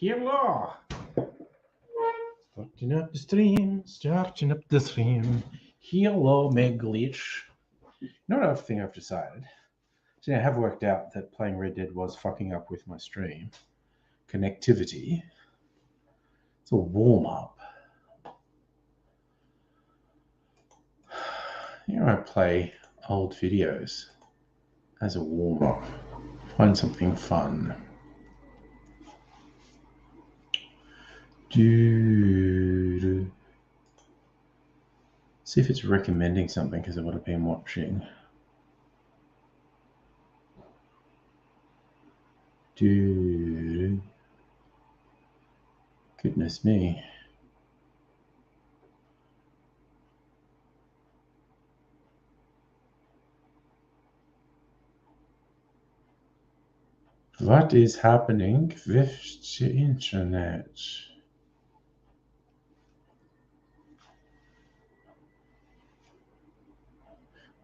Hello. Starting up the stream. Hello, Meglitch. You know what other thing I've decided? So I have worked out that playing Red Dead was fucking up with my stream connectivity. It's a warm-up. You know, I play old videos as a warm-up. Find something fun. See if it's recommending something because of what I've been watching. Goodness me. What is happening with the internet?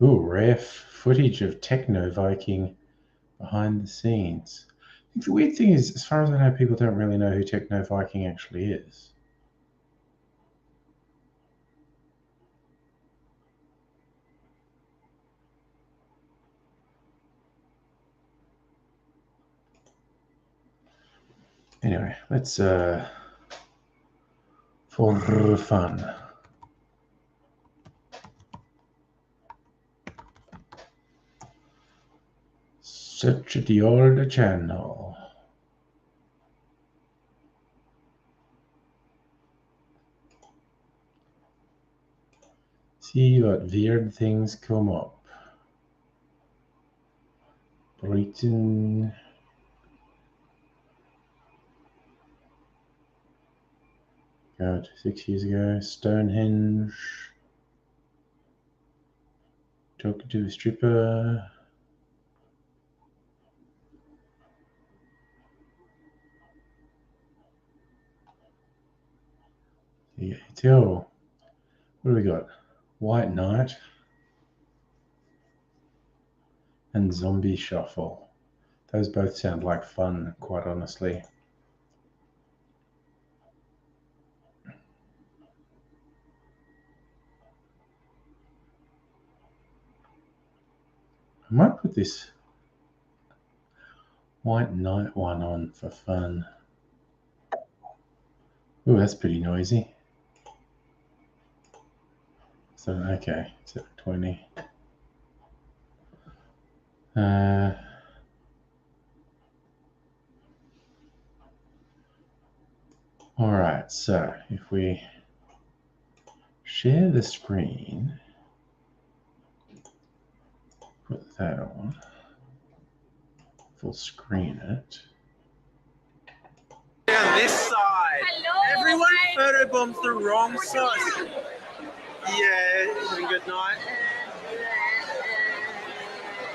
Ooh, rare footage of Techno Viking behind the scenes. I think the weird thing is, as far as I know, people don't really know who Techno Viking actually is. Anyway, let's for fun. Search the old channel. See what weird things come up. Britain. God, 6 years ago. Stonehenge. Talking to a stripper. Yeah, tell. What do we got? White Knight and Zombie Shuffle. Those both sound like fun, quite honestly. I might put this White Knight one on for fun. Ooh, that's pretty noisy. So, okay, it's at 20. All right, so if we share the screen, put that on, full screen it. Down this side. Hello, everyone photobombs the wrong side. Yeah, having a good night.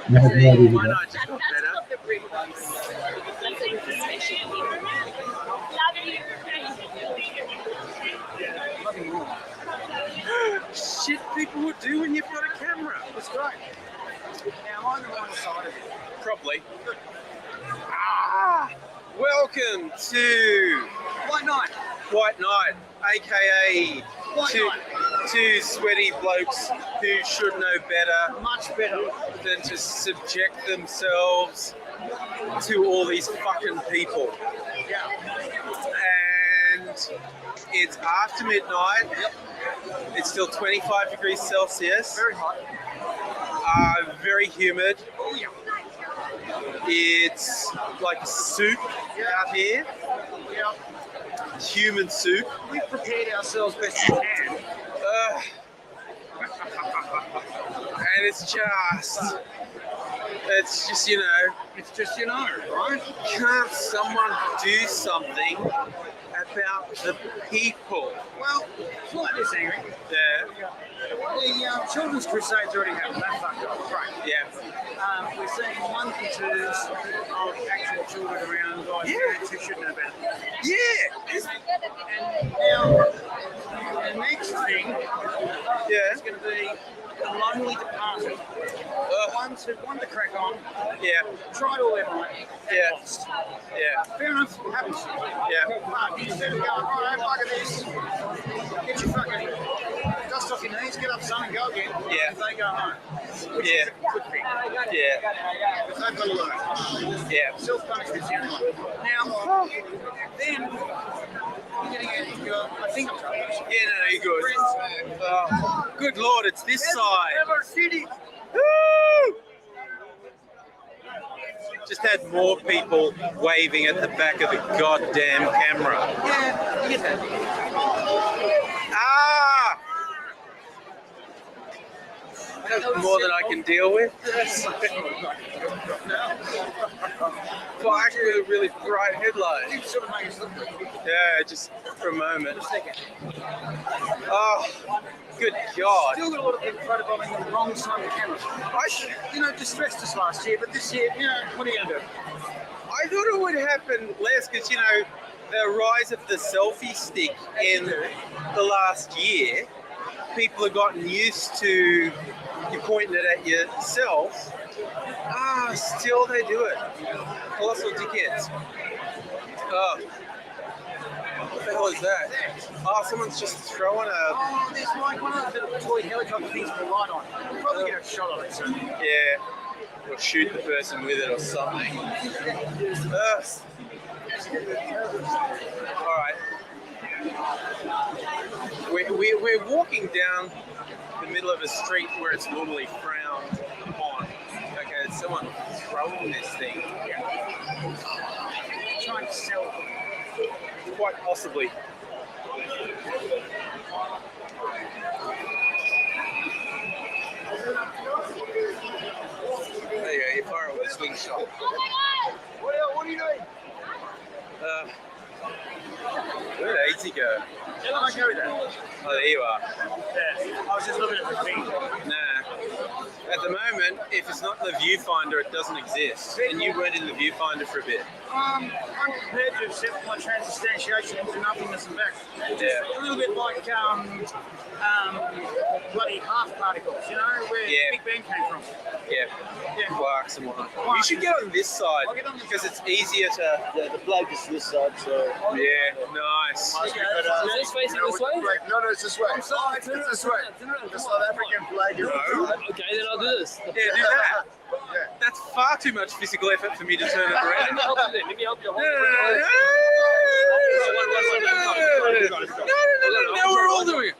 No, See, my night just got better. Shit people would do when you've got a camera. That's right. Now I'm on the wrong side of it. Probably. Welcome to White Knight. White Knight, aka White Knight. two sweaty blokes who should know better. Much better. Than to subject themselves to all these fucking people. Yeah. And it's after midnight. Yep. It's still 25 degrees Celsius. Very hot. Very humid. Oh, yeah. It's like soup out here. Yeah. Human soup. We've prepared ourselves best we can. And it's just, you know, It's just, you know, right? Can't someone do something about the people? Well, it's like this, Henry. Yeah, The Children's Crusades already happened. That fucked up. Right. yeah, We're seeing ones and twos of actual children around guys parents who should know better. yeah, And now, the next thing yeah, is going to be the lonely departed. Ones who wanted to crack on, yeah, tried all their might, and Yeah. lost. yeah, Fair enough, happens. yeah, But instead of going, right, fuck at this, get your fucking dust off your knees, get up, son, and go again. Yeah. And they go home. Which Yeah. is a good thing. yeah, Because they've got to learn. yeah. Self-punishment's the only one. Now, then, you're getting into your, I think I'm trying to Yeah, no, you're good. Good Lord, it's this side. City. Woo! Just had more people waving at the back of the goddamn camera. Yeah, you get that. Ah! That's more than I can deal with. Black with a really bright headlight. You sort of make us look good. Yeah, just for a moment. Oh, good God. Still got a lot of people photobombing on the wrong side of the camera. You know, distressed us last year, but this year, you know, what are you going to do? I thought it would happen less because, you know, the rise of the selfie stick in the last year, people have gotten used to you pointing it at yourself. Still they do it. Colossal dickheads. Oh. What the hell is that? Oh, someone's just throwing a... Oh, there's like one of the little toy helicopter things with a light on. We'll probably get a shot of it soon. Yeah. Or shoot the person with it or something. Alright. We're walking down the middle of a street where it's normally frowned upon. Okay, it's someone throwing this thing. Trying to sell them. Quite possibly. There you go, you fire it with a swing shot. What are you doing? Where did Easy go? Can I go with that? Oh, there you are. Yeah. I was just looking at the thing. Nah. At the moment, if it's not in the viewfinder, it doesn't exist. And you weren't in the viewfinder for a bit. I'm prepared to accept my transubstantiation into nothingness and back. Yeah. A little bit like bloody half particles, you know, where Yeah. Big Bang came from. Yeah. Quarks and whatnot. You should get on this side because it's easier to. Yeah, the flag is this side, so. Yeah, nice. Must be better. Is this facing this way? No, it's this way. It's this way. The South African flag is Okay, then I'll do this. Yeah, do that. Yeah. That's far too much physical effort for me to turn it Let around. me help you then. Let me help you. No, we're all doing it.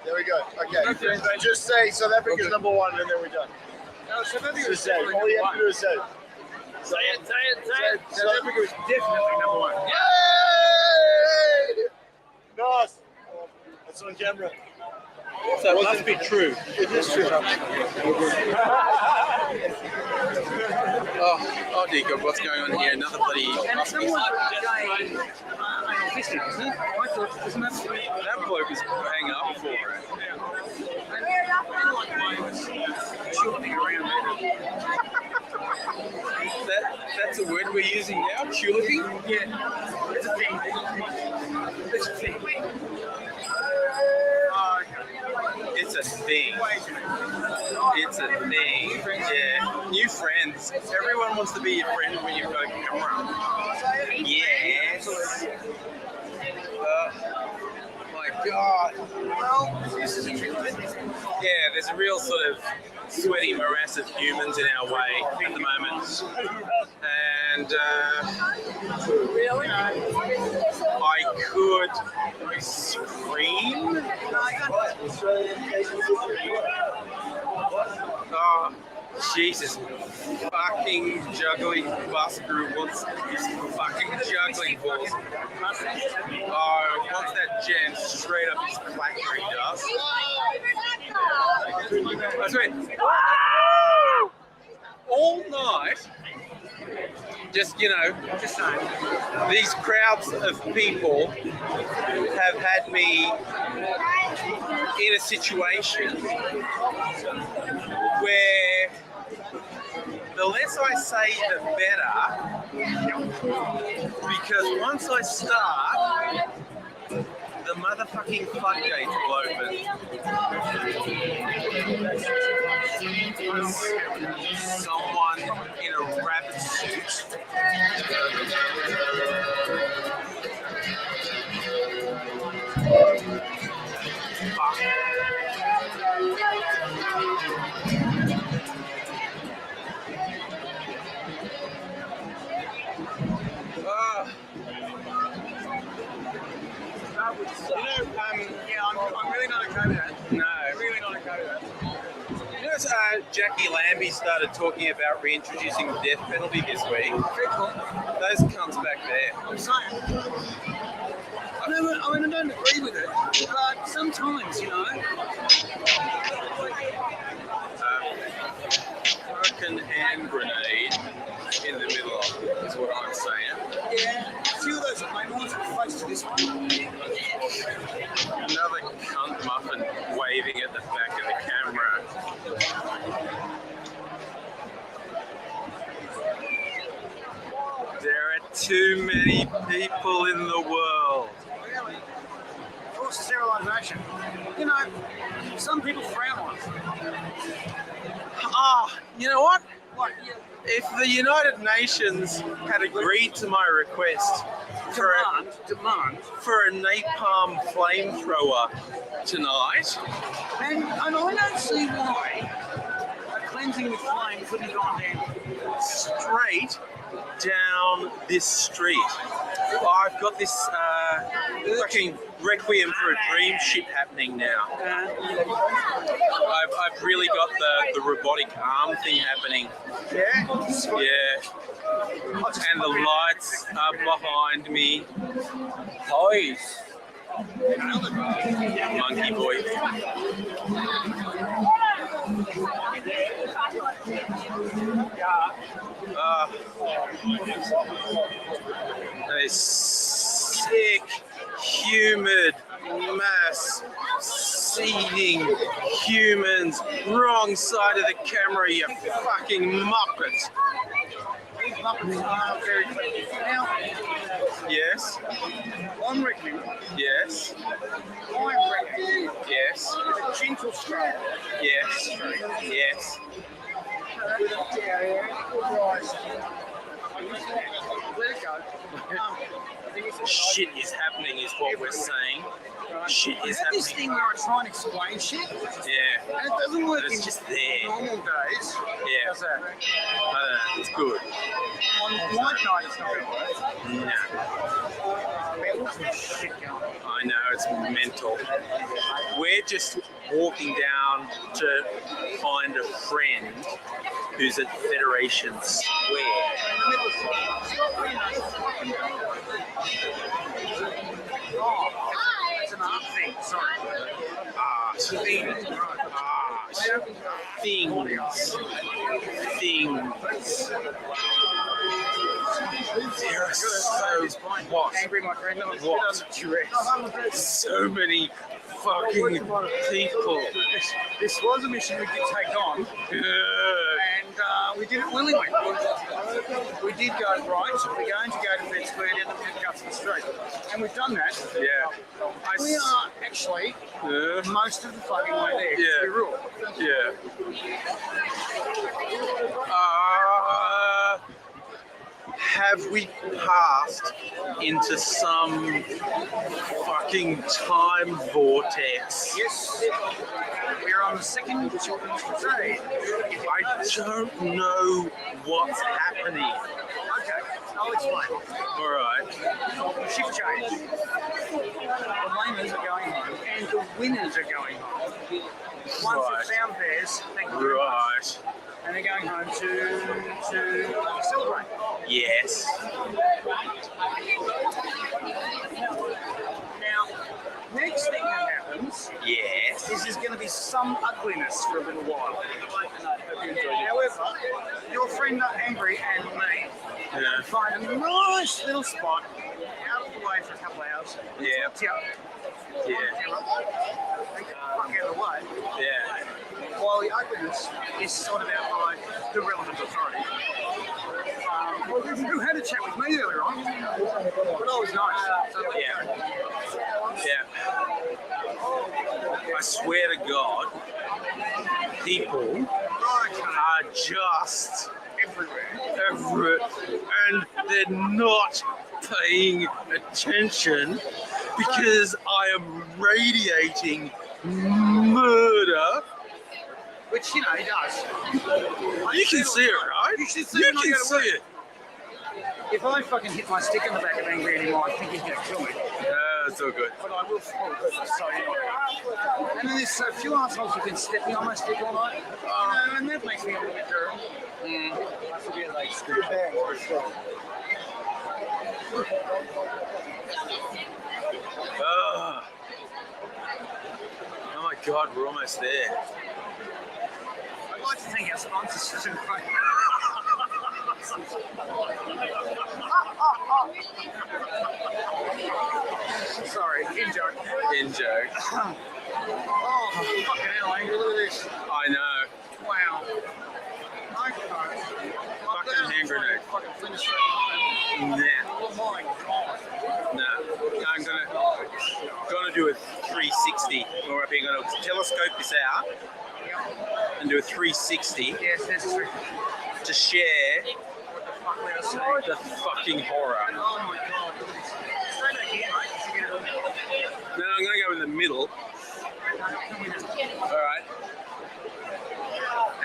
There we go. Okay. Just say South Africa's number one, and then we're done. No, South Africa was Just say. definitely All you number have to do one. is say. Say it. South Africa was definitely number one. Yay! Nice. That's on camera. So it must be true. It is true. Oh dear God, what's going on here? Another bloody. And someone gay autistic, isn't it? I thought, isn't that sweet? That bloke is hang up for it. And like mine was chilling around That's a word we're using now, tulipping? Yeah, it's a thing. It's a thing. It's a thing. It's a thing. Yeah. New friends. Everyone wants to be your friend when you've got a camera. Yes. My God. Well, this is a trick. Yeah, there's a real sort of sweaty morass of humans in our way at the moment. And I could scream. Oh, Jesus. Fucking juggling busker wants his fucking juggling balls. Oh, wants that jam straight up his clackery dust. That's right. all night, just saying, these crowds of people have had me in a situation where the less I say, the better, because once I start, the motherfucking floodgates will open. Someone in a rabbit suit. Fuck. I'm really not okay with that. No. Really not okay with that. You know, Jackie Lambie started talking about reintroducing the death penalty this week. Those cunts back there. I'm saying. No, I don't agree with it, but sometimes, Fucking hand grenade in the middle of it is what I'm saying. Yeah, a few of those claymores are close to this one. Another cunt muffin waving at the back of the camera. There are too many people in the world. Really? Forced sterilisation. Some people frown on it. Ah, you know what? Like, If the United Nations had agreed to my request for demand. a napalm flamethrower tonight, And I don't see why a cleansing with flame couldn't go on there. straight down this street. I've got this fucking Requiem for a Dream shit happening now. I've really got the robotic arm thing happening. Yeah? Yeah. And the lights are behind me. Toys. Monkey boy. Those sick, humid, mass seeding humans. Wrong side of the camera, you fucking muppets. These muppets are very clever. Now, Yes, I'm reckoning, yes, yes, with a gentle stroke, yes, yes. with a rise. Let it go. Shit is happening is what we're saying. Shit I is have this happening. thing where I try and explain shit, and Yeah, it doesn't work but it's in just there. normal days. Yeah. Does that? I don't know, it's good. On white night, it's not going to work. No, There was some shit going on. I know, it's mental. We're just walking down to find a friend who's at Federation Square. It's an art thing, sorry. Things. There are so what? Angry, my friend. I'm a bit What? under duress. So many fucking people. This was a mission we did take on, Ugh. and we did it willingly. We did go, right, we're going to go to Fed Square down the cuts of the street. And we've done that. Yeah. We are actually most of the fucking way there. Yeah. To be real. Yeah. Have we passed into some fucking time vortex? Yes, we're on the second children's crusade. I don't know what's happening. Okay, I'll explain. All right. Shift change. The lamers are going home, and the winners are going home. Ones that found theirs, thank you very much. Right. And they're going home to celebrate. Yes. Now, next thing that happens Yes. is there's going to be some ugliness for a little while. However, your friend Angry and me find a nice little spot out of the way for a couple of hours. Yeah. Fuck out of the way. Yeah. While the ugliness is sorted out by the relevant authority. Who had a chat with me earlier on? But that was nice. Yeah. I swear to God, people are just everywhere, and they're not paying attention because I am radiating murder. Which, you know, he does. You can see it, right? You should see You it when I can go to see work. it. If I fucking hit my stick in the back of Angry anymore, I think he's going to kill me. It's all good. But I will fall because I'm so annoying. And then there's a few assholes who've been stepping on my stick all night. And that makes me a little bit dirty. I forget, like, screw bag or stuff. Oh my God, we're almost there. I'd like to thank our sponsors. Sorry, in joke. In joke. Oh, fucking hell, Angry, look at this. I know. Wow. Fucking hand grenade. Fucking finish that. Nah. Oh my God. No, I'm gonna do a 360. Or I'm gonna telescope this out and do a 360 Yes, that's true. to share Fuck, let us see. the fucking horror. Oh my God. Look at this. Straight back here, mate. You get it all. Then I'm gonna go in the middle. All right.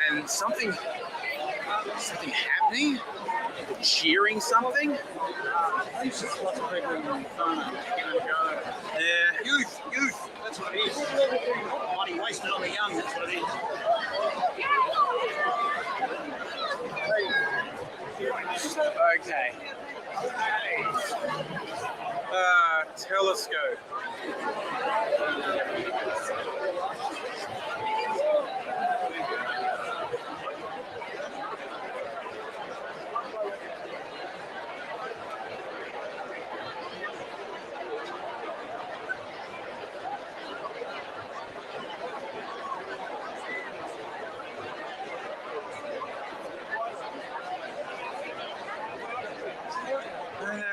And something happening. People cheering something. There's just lots of people in the phone. Yeah. Youth. That's what it is. Money wasted on the young. That's what it is. Okay. Telescope.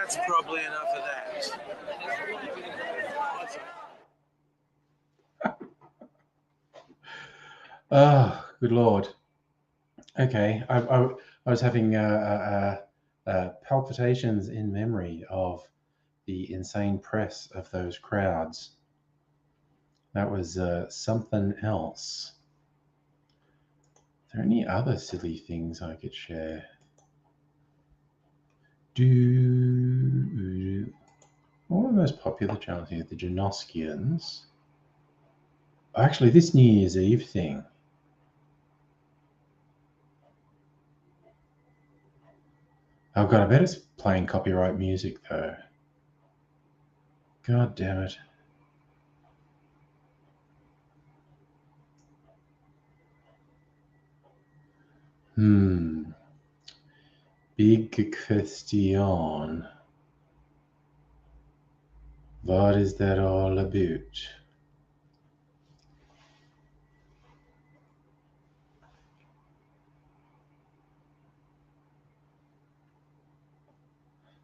That's probably enough of that. Oh, good Lord. Okay, I was having palpitations in memory of the insane press of those crowds. That was something else. Are there any other silly things I could share? What were the most popular channels here? The Janoskians. Actually, this New Year's Eve thing. Oh God, I bet it's playing copyright music though. God damn it. Big question. What is that all about?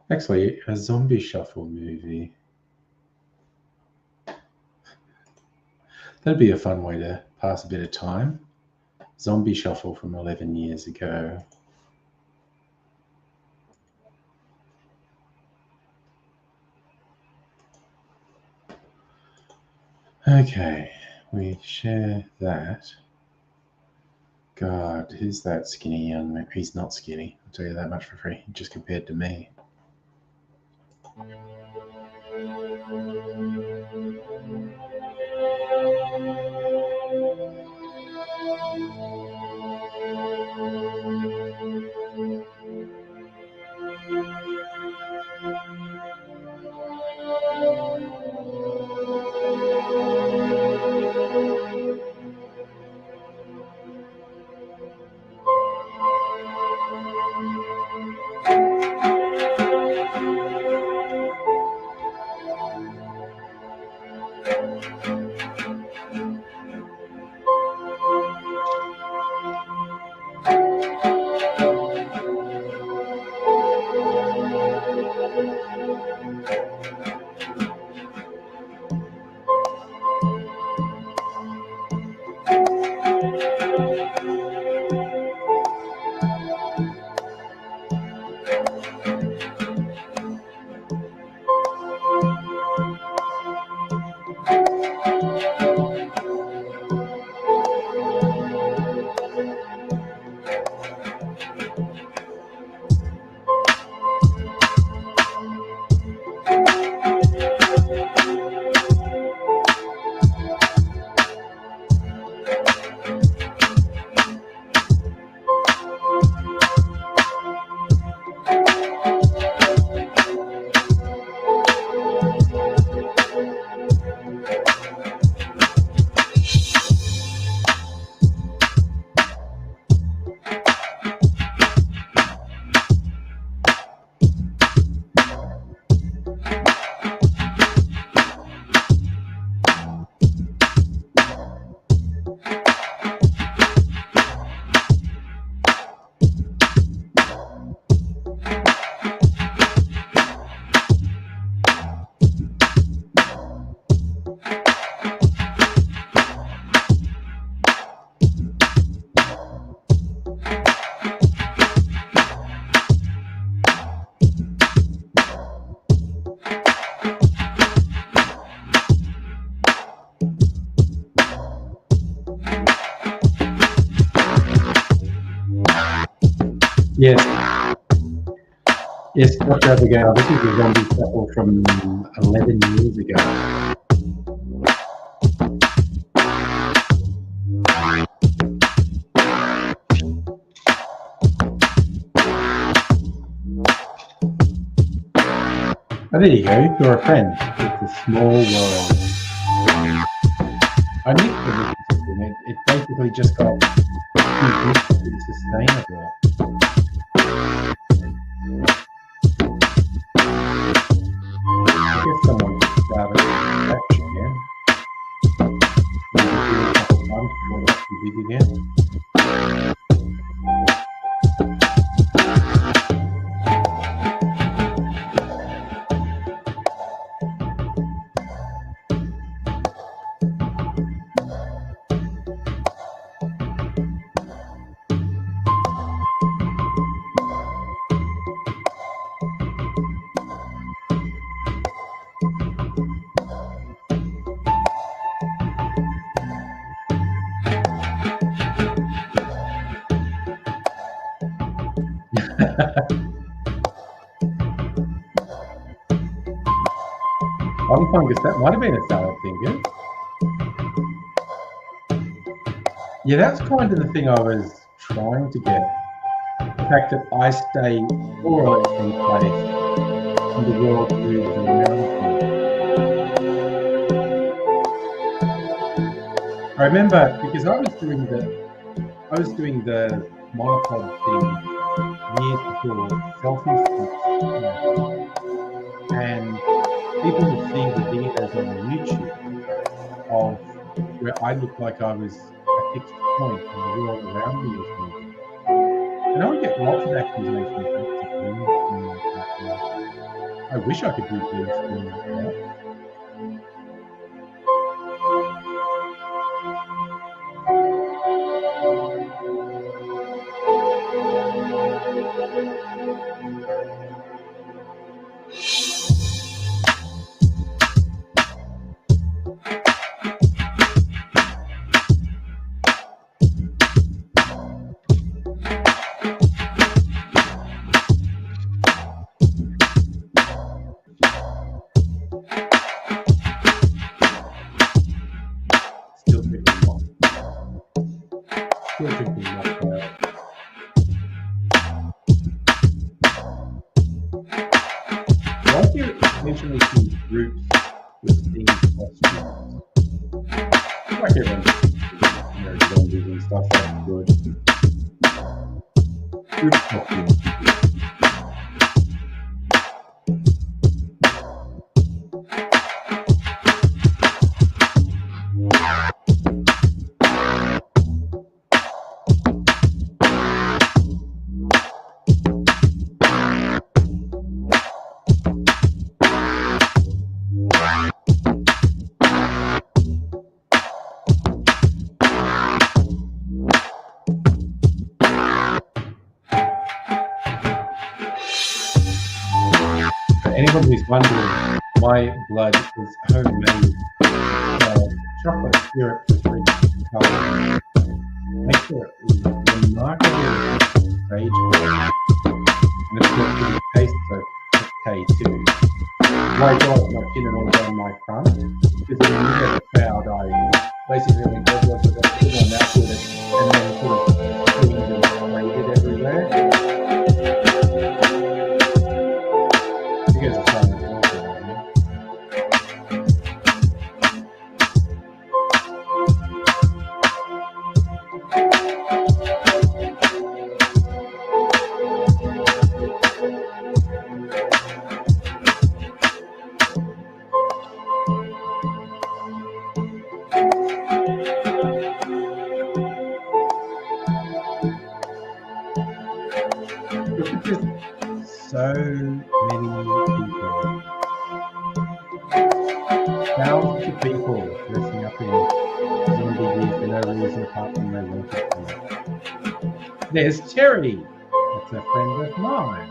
Actually, a zombie shuffle movie. That'd be a fun way to pass a bit of time. Zombie shuffle from 11 years ago. Okay, we share that. God, who's that skinny young man? He's not skinny, I'll tell you that much for free, just compared to me. Yes. Yes, Dr. Abigail, this is a zombie couple from 11 years ago. Oh, there you go, you're a friend. It's a small world. I need the system. It basically just got sustainable. I guess someone started batch again. Maybe do a couple months before that's too big again. Body fungus, that might have been a salad finger. Yeah, that's kind of the thing I was trying to get. The fact that I stay more or less in place and the world moves around me. I remember because I was doing the monopod thing years before selfie sticks, and people would see the videos on YouTube of where I looked like I was a fixed point and the world around me was moving. And I would get lots of accusations of green screen like that. I wish I could do green screen like that. Still drinking mocktail. Why do you mention these groups with these costumes? Like everyone's zombies and stuff, that's good. Group costumes. anyone who's wondering, my blood is homemade chocolate syrup with red colour. Makes it remarkably stage blood. And of course, it tastes okay too. Why do I have my chin and all down my front? Because in the middle of the crowd, I basically went over to the little mouth with it and then sort of cleaned and sprayed it everywhere. You guys are trying to talk about me. Look at this. So many people. Thousands of people dressing up in zombie gear for no reason apart from they wanted to. There's Terry. That's a friend of mine.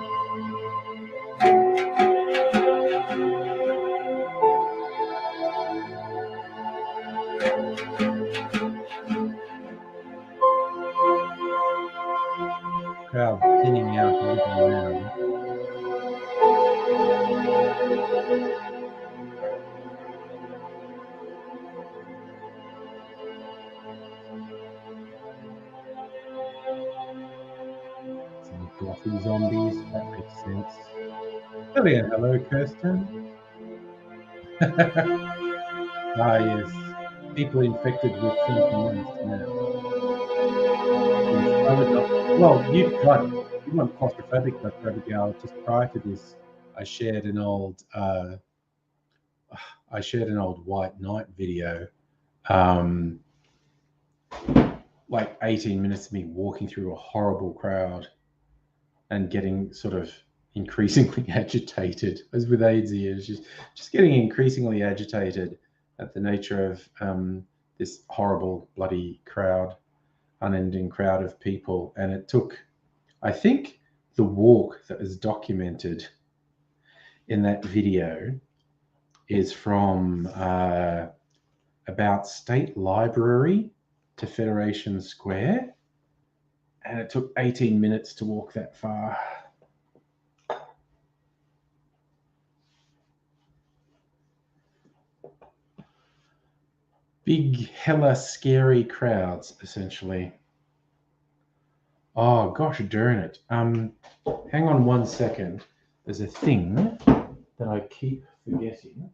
Crowd thinning out a little now. Some gothy zombies, that makes sense. Brilliant, hello Kirsten. Ah yes, people infected with something else now. Yes, I would not. Well, you weren't claustrophobic, but Abigail, just prior to this, I shared an old White Knight video, like 18 minutes of me walking through a horrible crowd and getting sort of increasingly agitated, as with AIDS years, just getting increasingly agitated at the nature of this horrible bloody crowd, unending crowd of people. And it took, I think, the walk that was documented in that video is from about State Library to Federation Square, and it took 18 minutes to walk that far. Big, hella scary crowds, essentially. Oh gosh darn it. Hang on 1 second. There's a thing that I keep forgetting.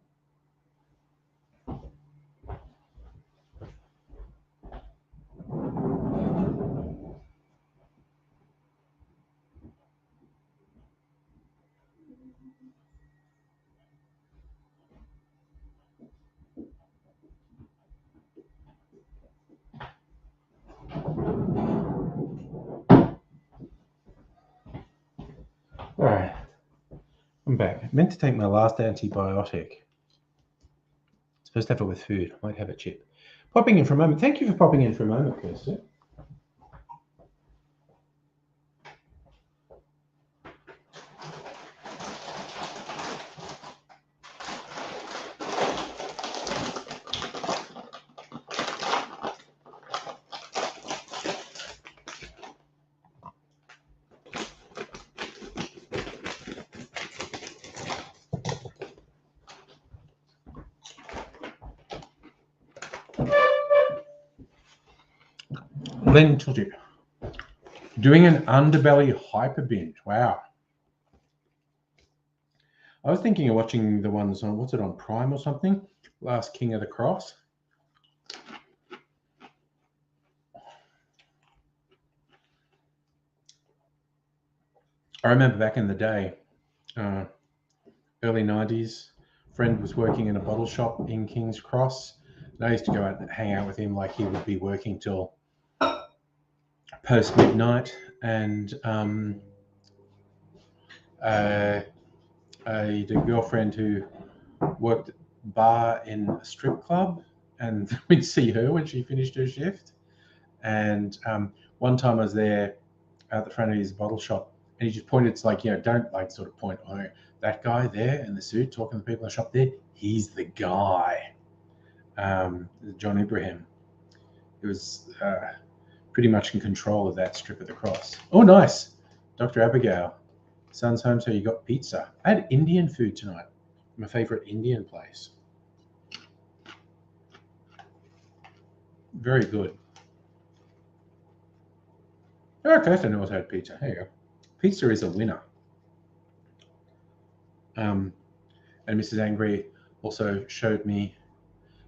All right, I'm back. I meant to take my last antibiotic. Supposed to have it with food. I might have a chip. Popping in for a moment. Thank you for popping in for a moment, Kirsten. Len Tutti. Doing an underbelly hyper binge. Wow. I was thinking of watching the ones on, what's it, on Prime or something? Last King of the Cross. I remember back in the day, early 90s, friend was working in a bottle shop in King's Cross. And I used to go out and hang out with him like he would be working till post midnight. And I had a girlfriend who worked at a bar in a strip club, and we'd see her when she finished her shift. And one time I was there at the front of his bottle shop, And he just pointed, it's like, don't like sort of point, oh, that guy there in the suit talking to the people in the shop there, he's the guy. John Ibrahim. He was pretty much in control of that strip of the cross. Oh, nice. Dr. Abigail. Son's home, so you got pizza. I had Indian food tonight. My favorite Indian place. Very good. Okay, I didn't know I had pizza. There you go. Pizza is a winner. And Mrs. Angry also showed me,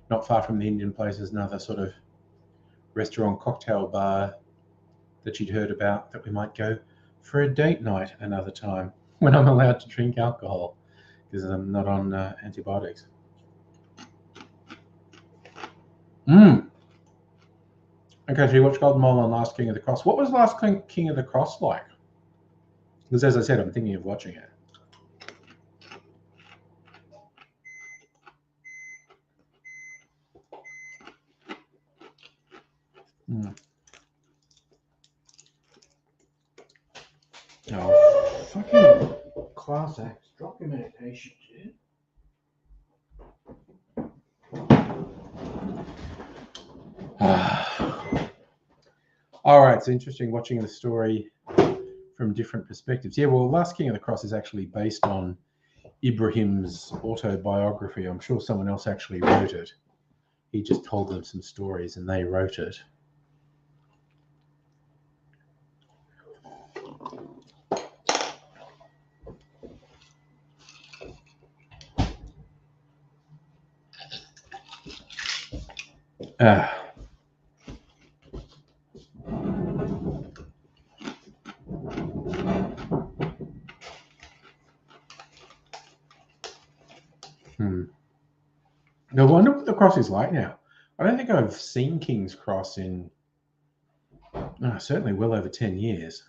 not far from the Indian place, there's another sort of restaurant cocktail bar that she'd heard about that we might go for a date night another time when I'm allowed to drink alcohol because I'm not on antibiotics. Okay, so you watched Golden Mile and Last King of the Cross. What was Last King of the Cross like? Because as I said, I'm thinking of watching it. Oh, fucking class acts. Drop your medication, dude. All right, it's interesting watching the story from different perspectives. Yeah, well, Last King of the Cross is actually based on Ibrahim's autobiography. I'm sure someone else actually wrote it. He just told them some stories and they wrote it. I wonder what the cross is like now. I don't think I've seen King's Cross in certainly well over 10 years.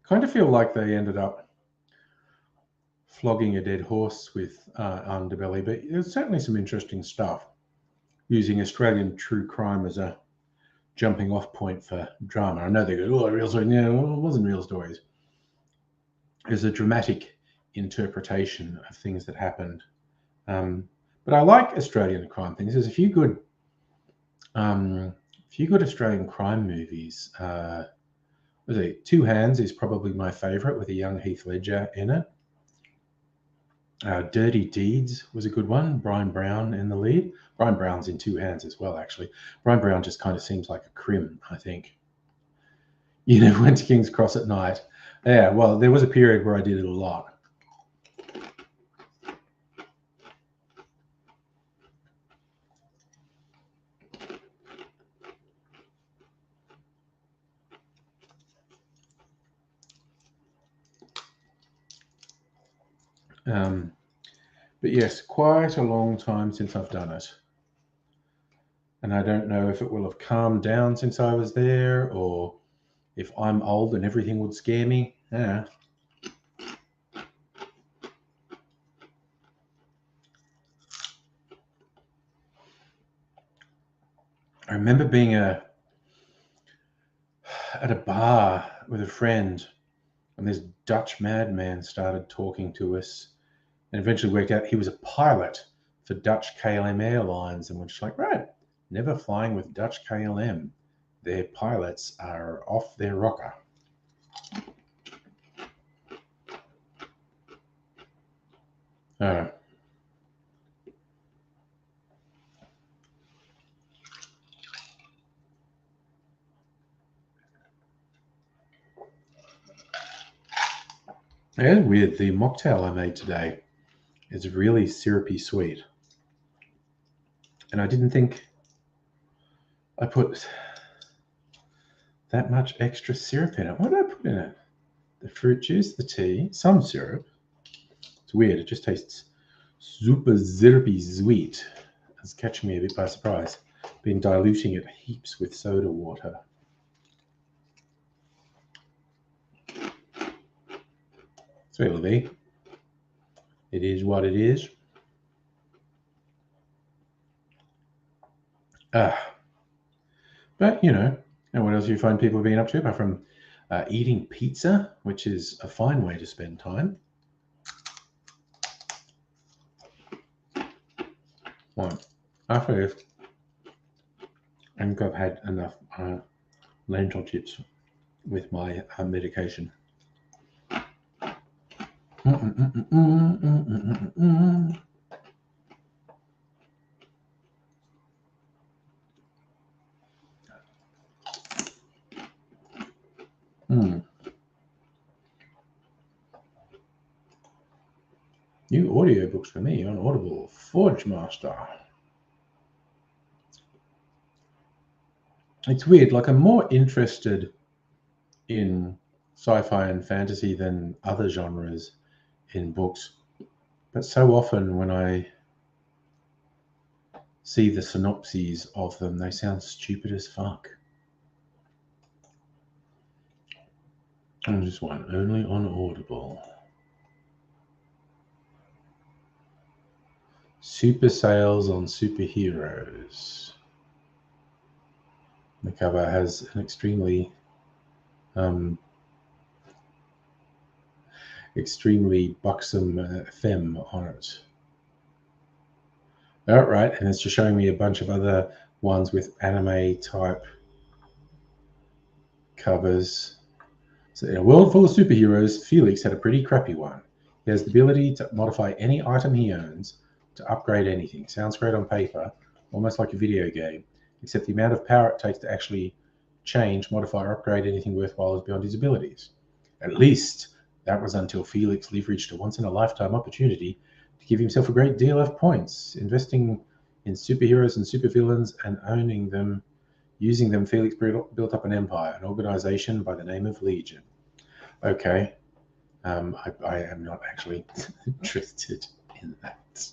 Kind of feel like they ended up flogging a dead horse with Underbelly, but there's certainly some interesting stuff using Australian true crime as a jumping off point for drama. I know they go, oh, real story. No, it wasn't real stories. There's a dramatic interpretation of things that happened. But I like Australian crime things. There's a few good Australian crime movies. Two Hands is probably my favorite with a young Heath Ledger in it. Dirty Deeds was a good one. Brian Brown in the lead. Brian Brown's in Two Hands as well, actually. Brian Brown just kind of seems like a crim, I think. You never went to King's Cross at night. Yeah, well, there was a period where I did it a lot. But yes, quite a long time since I've done it. And I don't know if it will have calmed down since I was there or if I'm old and everything would scare me. Yeah. I remember being at a bar with a friend and this Dutch madman started talking to us and eventually worked out he was a pilot for Dutch KLM Airlines. And we're just like, right, never flying with Dutch KLM. Their pilots are off their rocker. Yeah, weird. The mocktail I made today is really syrupy sweet. And I didn't think I put that much extra syrup in it. What did I put in it? The fruit juice, the tea, some syrup. It's weird. It just tastes super syrupy sweet. It's catching me a bit by surprise. Been diluting it heaps with soda water. So it'll be. It is what it is. But, you know, and what else do you find people being up to apart from eating pizza, which is a fine way to spend time? Well, after this, I think I've had enough lentil chips with my medication. New audiobooks for me on Audible. Forge Master. It's weird. Like, I'm more interested in sci-fi and fantasy than other genres in books. But so often when I see the synopses of them, they sound stupid as fuck. And this one, only on Audible. Super sales on superheroes. The cover has an extremely buxom femme on it. All right, and it's just showing me a bunch of other ones with anime type covers. So in a world full of superheroes, Felix had a pretty crappy one. He has the ability to modify any item he owns to upgrade anything. Sounds great on paper, almost like a video game, except the amount of power it takes to actually change, modify, or upgrade anything worthwhile is beyond his abilities. At least that was until Felix leveraged a once-in-a-lifetime opportunity to give himself a great deal of points, investing in superheroes and supervillains and owning them. Using them, Felix built up an empire, an organization by the name of Legion. Okay, I am not actually interested in that.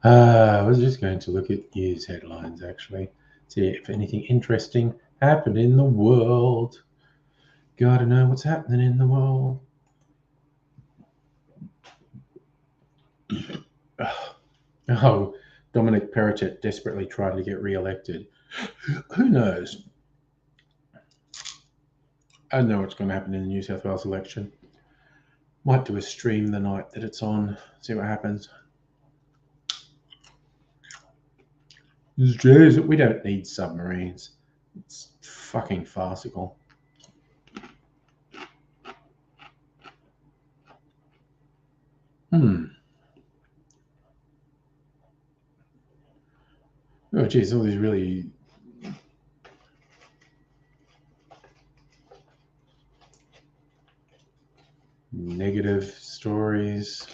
I was just going to look at news headlines, actually, see if anything interesting happened in the world. Gotta know what's happening in the world. Oh, Dominic Perrottet desperately trying to get re-elected. Who knows? I don't know what's going to happen in the New South Wales election. Might do a stream the night that it's on, see what happens. Jeez, we don't need submarines. It's fucking farcical. Oh, geez, all these really negative stories.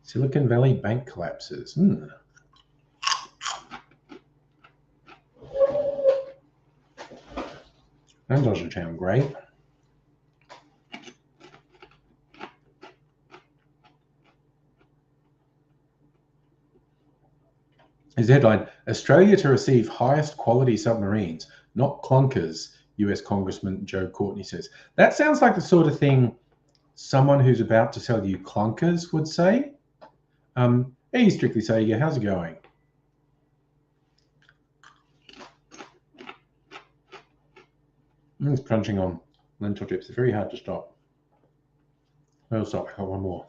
Silicon Valley bank collapses. That doesn't sound great. His headline, Australia to receive highest quality submarines, not clunkers, US Congressman Joe Courtney says. That sounds like the sort of thing someone who's about to sell you clunkers would say. Hey, Strictly Sega, how's it going? It's crunching on lentil chips. They're very hard to stop. I'll stop. I got one more.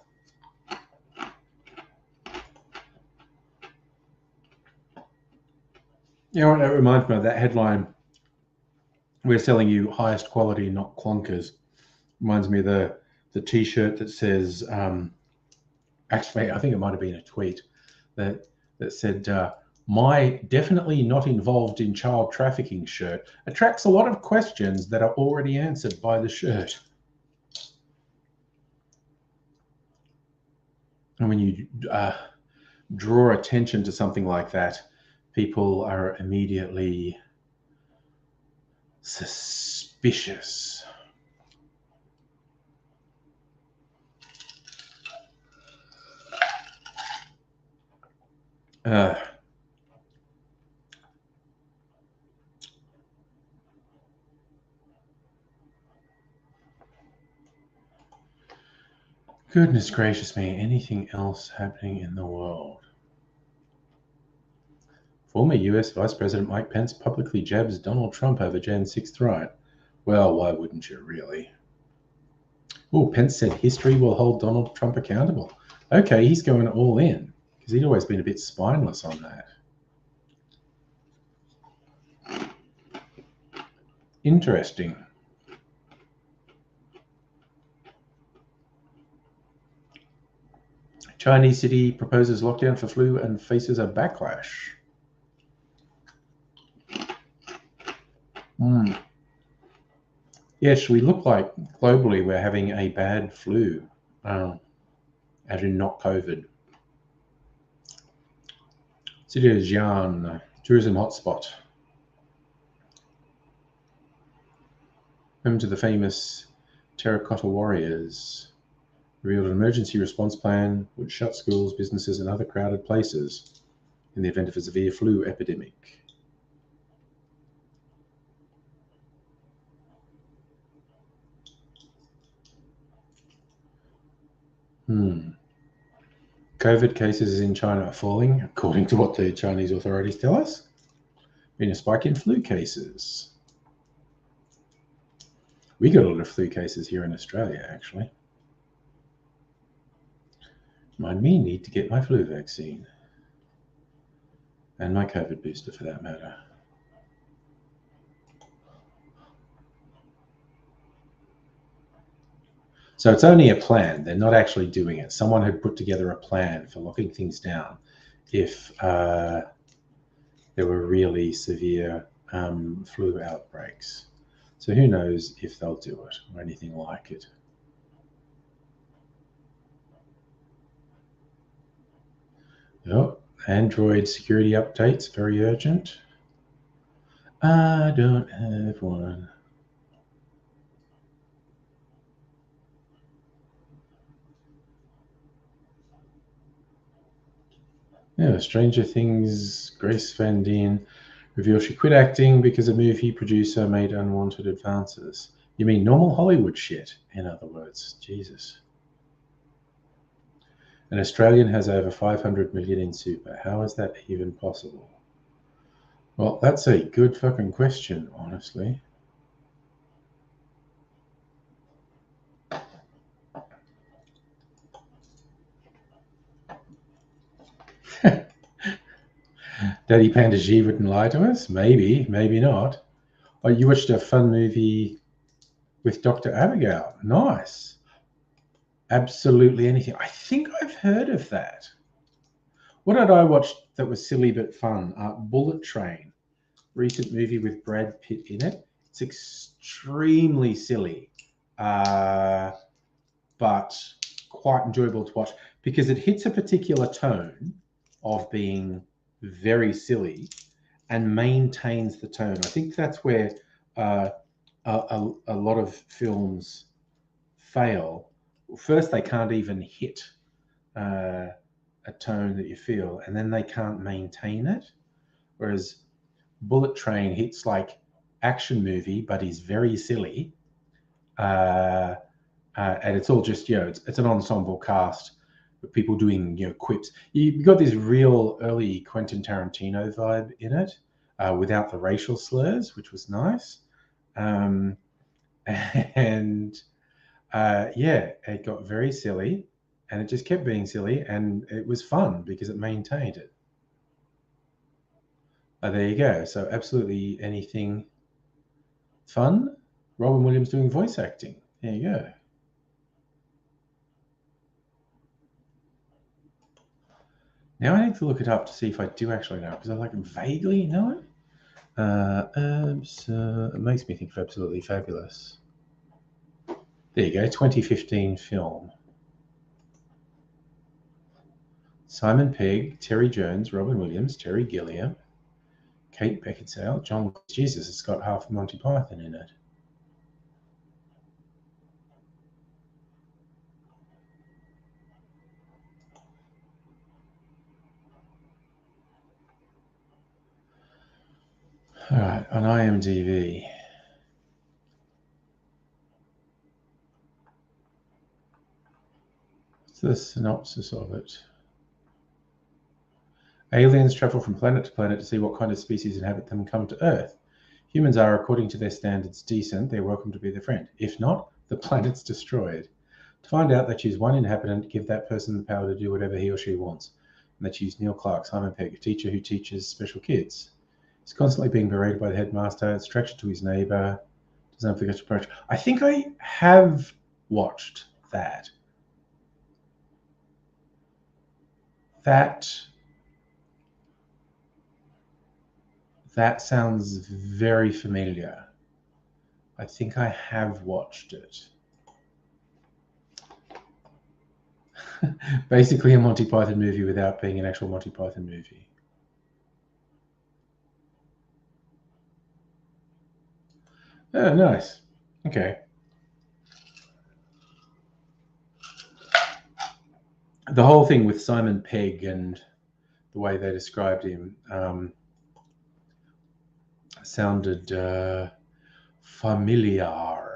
You know what that reminds me of? That headline, we're selling you highest quality, not clunkers. Reminds me of the T-shirt that says, actually, I think it might have been a tweet that said, my definitely not involved in child trafficking shirt attracts a lot of questions that are already answered by the shirt. And when you draw attention to something like that, people are immediately suspicious. Uh, Goodness gracious me, anything else happening in the world? Former US Vice President Mike Pence publicly jabs Donald Trump over Jan 6th riot. Well, why wouldn't you, really? Oh, Pence said history will hold Donald Trump accountable. Okay, he's going all in, because he'd always been a bit spineless on that. Interesting. Chinese city proposes lockdown for flu and faces a backlash. Yes, we look like globally we're having a bad flu, as in not COVID. City of Xi'an, tourism hotspot. Home to the famous terracotta warriors. Revealed an emergency response plan would shut schools, businesses, and other crowded places in the event of a severe flu epidemic. COVID cases in China are falling, according to what the Chinese authorities tell us. Been a spike in flu cases. We got a lot of flu cases here in Australia, actually. Mind me, need to get my flu vaccine. And my COVID booster, for that matter. So it's only a plan. They're not actually doing it. Someone had put together a plan for locking things down if there were really severe flu outbreaks. So who knows if they'll do it or anything like it. Oh, Android security updates, very urgent. I don't have one. Yeah, Stranger Things, Grace Van Dien reveals she quit acting because a movie producer made unwanted advances. You mean normal Hollywood shit, in other words. Jesus. An Australian has over 500 million in super. How is that even possible? Well, that's a good fucking question, honestly. Daddy Panda G wouldn't lie to us? Maybe, maybe not. Oh, you watched a fun movie with Dr. Abigail. Nice. Absolutely anything. I think I've heard of that. What did I watch that was silly but fun? Bullet Train. Recent movie with Brad Pitt in it. It's extremely silly, but quite enjoyable to watch because it hits a particular tone of being very silly and maintains the tone. I think that's where a lot of films fail. First, they can't even hit a tone that you feel, and then they can't maintain it. Whereas Bullet Train hits like action movie, but is very silly. And it's all just, it's an ensemble cast with people doing, quips. You got this real early Quentin Tarantino vibe in it, without the racial slurs, which was nice. And it got very silly, and it just kept being silly, and it was fun because it maintained it. There you go. So absolutely anything fun. Robin Williams doing voice acting. There you go. Now I need to look it up to see if I do actually know, because I vaguely know it. It makes me think of Absolutely Fabulous. There you go, 2015 film. Simon Pegg, Terry Jones, Robin Williams, Terry Gilliam, Kate Beckinsale, John. Jesus, it's got half of Monty Python in it. All right, on IMDb. What's the synopsis of it? Aliens travel from planet to planet to see what kind of species inhabit them and come to Earth. Humans are, according to their standards, decent. They're welcome to be their friend. If not, the planet's destroyed. To find out, they choose one inhabitant, give that person the power to do whatever he or she wants. And they choose Neil Clark, Simon Pegg, a teacher who teaches special kids. He's constantly being berated by the headmaster, attracted to his neighbor, doesn't forget to approach. I think I have watched that. That sounds very familiar. I think I have watched it. Basically a Monty Python movie without being an actual Monty Python movie. Oh, nice. Okay. The whole thing with Simon Pegg and the way they described him sounded familiar.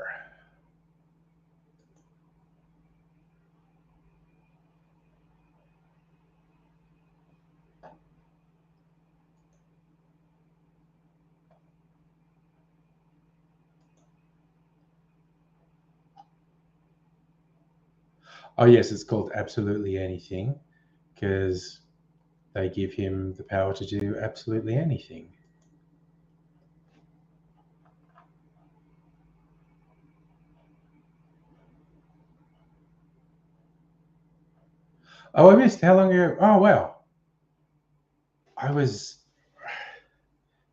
Oh, yes, it's called Absolutely Anything because they give him the power to do absolutely anything. Oh, I missed. How long ago? Oh, wow.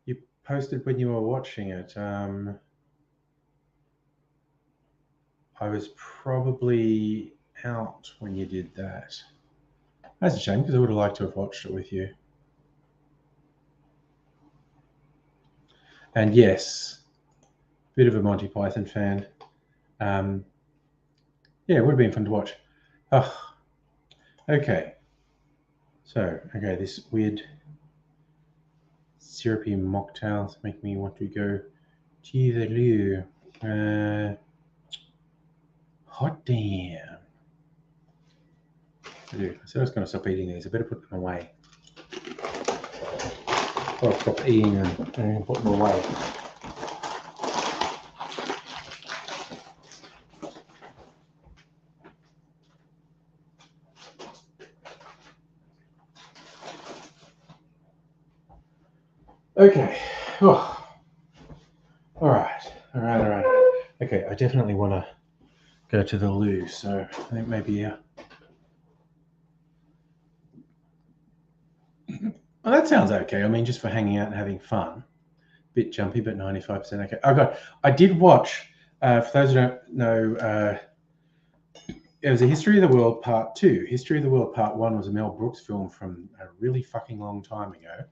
You posted when you were watching it. I was probably out when you did that. That's a shame because I would have liked to have watched it with you. And yes, bit of a Monty Python fan. Yeah, it would have been fun to watch. Oh, okay. So, okay, this weird syrupy mocktails make me want to go to the loo. Hot damn. I said I was going to stop eating these. I better put them away. I'll stop eating them and put them away. Okay. Oh. All right. Okay, I definitely want to go to the loo, so I think maybe. Well, that sounds okay. I mean, just for hanging out and having fun. Bit jumpy, but 95% okay. Oh God, I did watch. For those who don't know, it was a History of the World Part 2. History of the World Part 1 was a Mel Brooks film from a really fucking long time ago.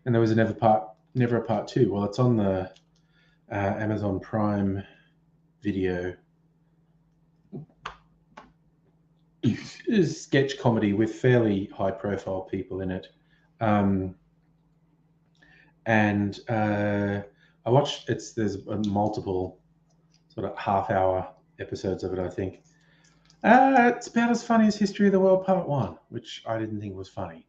And there was never a Part 2. Well, it's on the Amazon Prime Video sketch comedy with fairly high-profile people in it. And I watched, there's multiple sort of half-hour episodes of it, I think. It's about as funny as History of the World Part 1, which I didn't think was funny.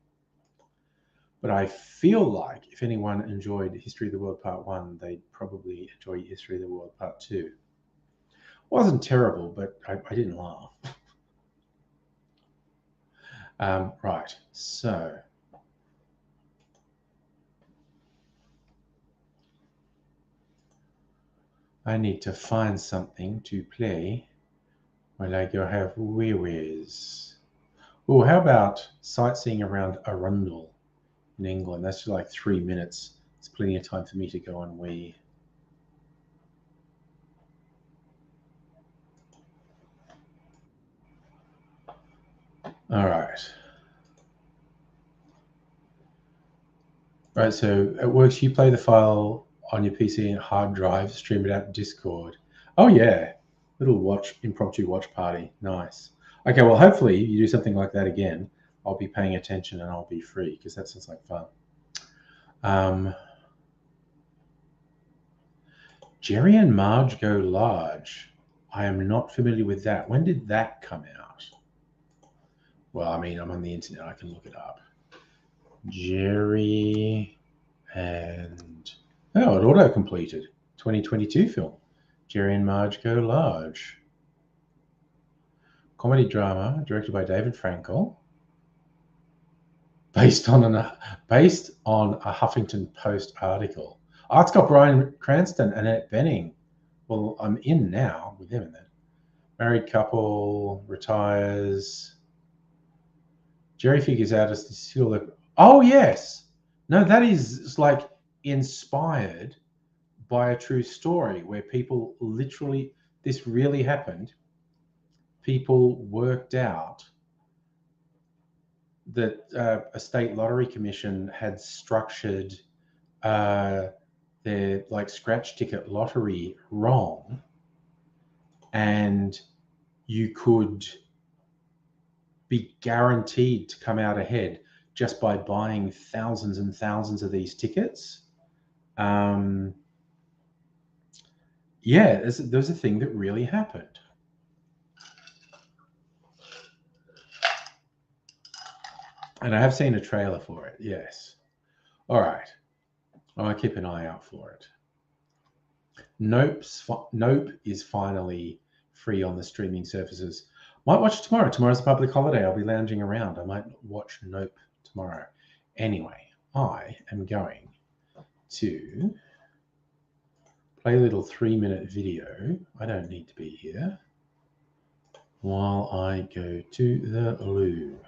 But I feel like if anyone enjoyed History of the World Part 1, they'd probably enjoy History of the World Part 2. It wasn't terrible, but I didn't laugh. Right, so... I need to find something to play while I go have wee-wees. Oh, how about sightseeing around Arundel in England? That's just like 3 minutes. It's plenty of time for me to go on wee. All right. Right, so it works. You play the file on your PC and hard drive, stream it out to Discord. Oh yeah, little impromptu watch party. Nice. Okay, well, hopefully you do something like that again. I'll be paying attention and I'll be free because that sounds like fun. Jerry and Marge Go Large. I am not familiar with that. When did that come out? Well, I mean, I'm on the internet. I can look it up. Jerry and... Oh, it auto-completed. 2022 film. Jerry and Marge Go Large. Comedy drama directed by David Frankel. Based on a Huffington Post article. Oh, it's got Bryan Cranston and Annette Bening. Well, I'm in now with him in that. Married couple retires. Jerry figures out as to steal the... Oh, yes. No, that is like inspired by a true story where people literally... This really happened. People worked out that a state lottery commission had structured their like scratch ticket lottery wrong, and you could be guaranteed to come out ahead just by buying thousands and thousands of these tickets. Yeah, there's a thing that really happened. And I have seen a trailer for it, yes. All right. I'll keep an eye out for it. Nope is finally free on the streaming services. Might watch it tomorrow. Tomorrow's a public holiday. I'll be lounging around. I might watch Nope tomorrow. Anyway, I am going to play a little 3-minute video. I don't need to be here. While I go to the loo.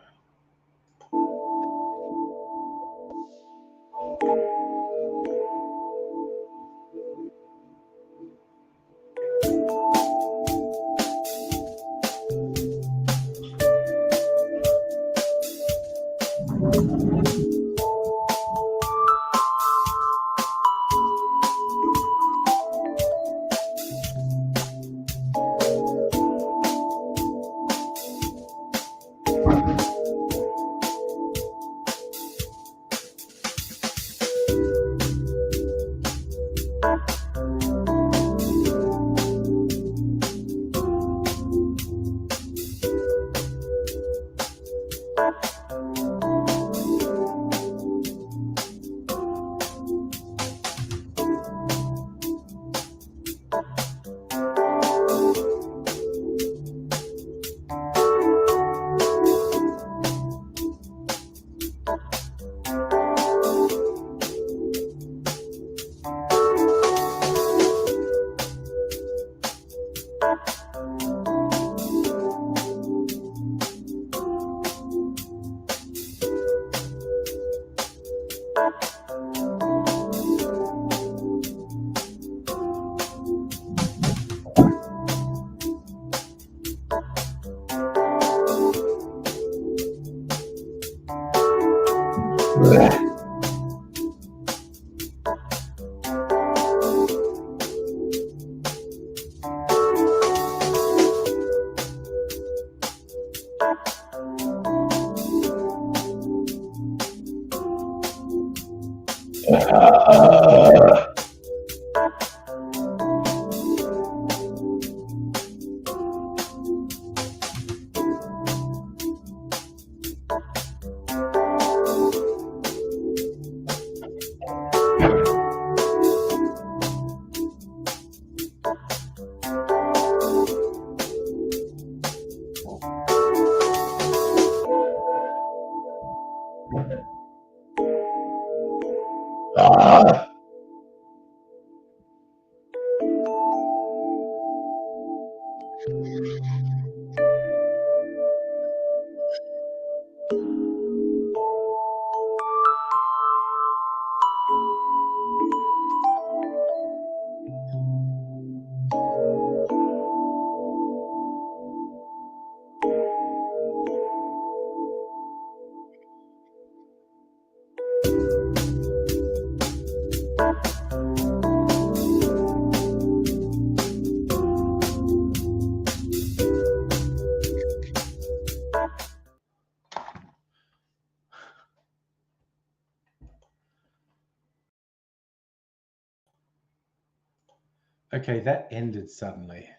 Okay, that ended suddenly.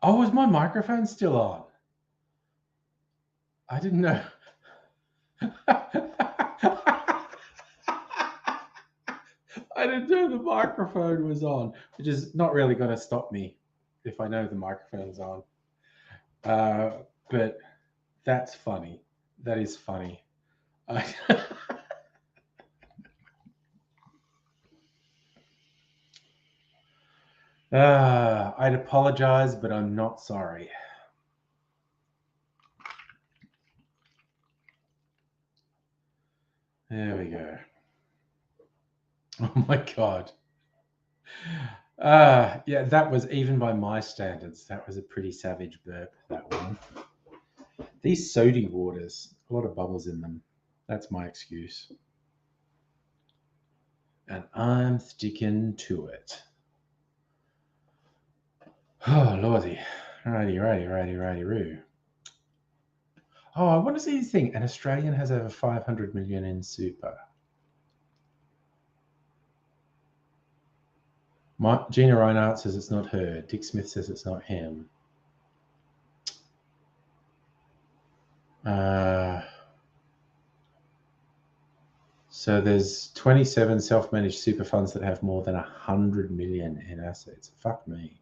Oh, was my microphone still on? I didn't know. I didn't know the microphone was on, which is not really going to stop me if I know the microphone's on. But that's funny. That is funny. I'd apologize, but I'm not sorry. There we go. Oh my God. Yeah, that was, even by my standards, that was a pretty savage burp, that one. These sody waters, a lot of bubbles in them. That's my excuse. And I'm sticking to it. Oh, lordy. Righty-roo. Oh, I want to see this thing. An Australian has over 500 million in super. Gina Reinhardt says it's not her. Dick Smith says it's not him. So there's 27 self-managed super funds that have more than 100 million in assets. Fuck me.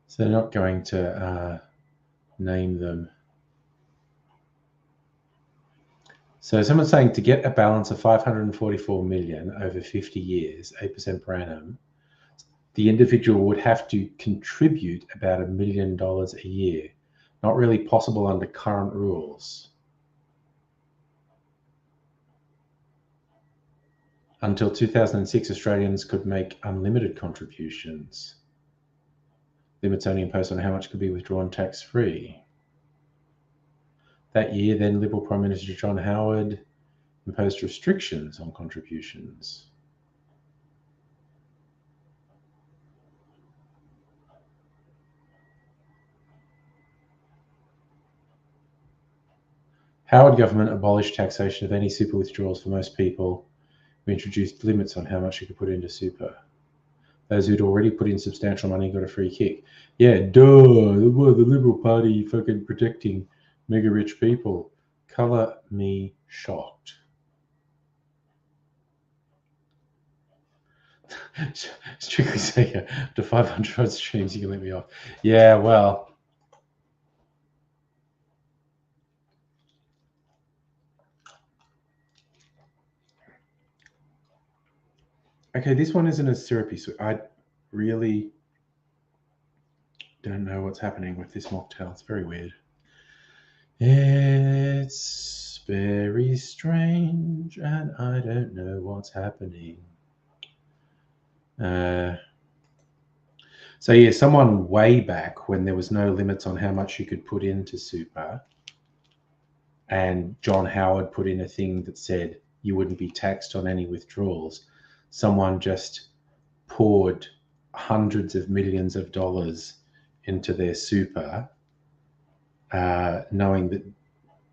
So they're not going to name them. So someone's saying to get a balance of 544 million over 50 years, 8% per annum, the individual would have to contribute about $1 million a year. Not really possible under current rules. Until 2006, Australians could make unlimited contributions. Limits only imposed on how much could be withdrawn tax-free. That year, then Liberal Prime Minister John Howard imposed restrictions on contributions. Howard government abolished taxation of any super withdrawals for most people. We introduced limits on how much you could put into super. Those who'd already put in substantial money got a free kick. Yeah, duh. The Liberal Party fucking protecting mega rich people. Colour me shocked. Strictly say after 500 odd streams, you can let me off. Yeah, well. Okay, this one isn't as syrupy, so I really don't know what's happening with this mocktail. It's very weird. It's very strange, and I don't know what's happening. So yeah, someone way back when there was no limits on how much you could put into super, and John Howard put in a thing that said you wouldn't be taxed on any withdrawals, someone just poured hundreds of millions of dollars into their super, knowing that,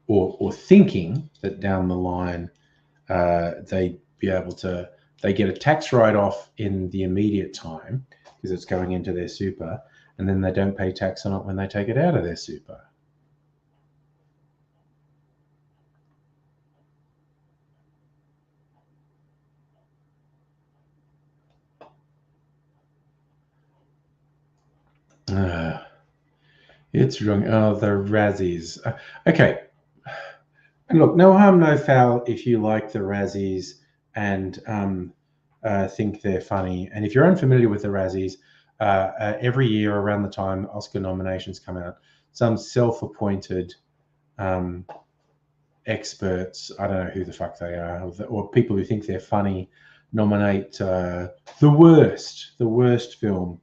or thinking that down the line they'd be able to, they get a tax write-off in the immediate time because it's going into their super, and then they don't pay tax on it when they take it out of their super. It's wrong. Oh, the Razzies. Okay. And look, no harm, no foul if you like the Razzies and think they're funny. And if you're unfamiliar with the Razzies, every year around the time Oscar nominations come out, some self-appointed experts, I don't know who the fuck they are, or people who think they're funny, nominate the worst film,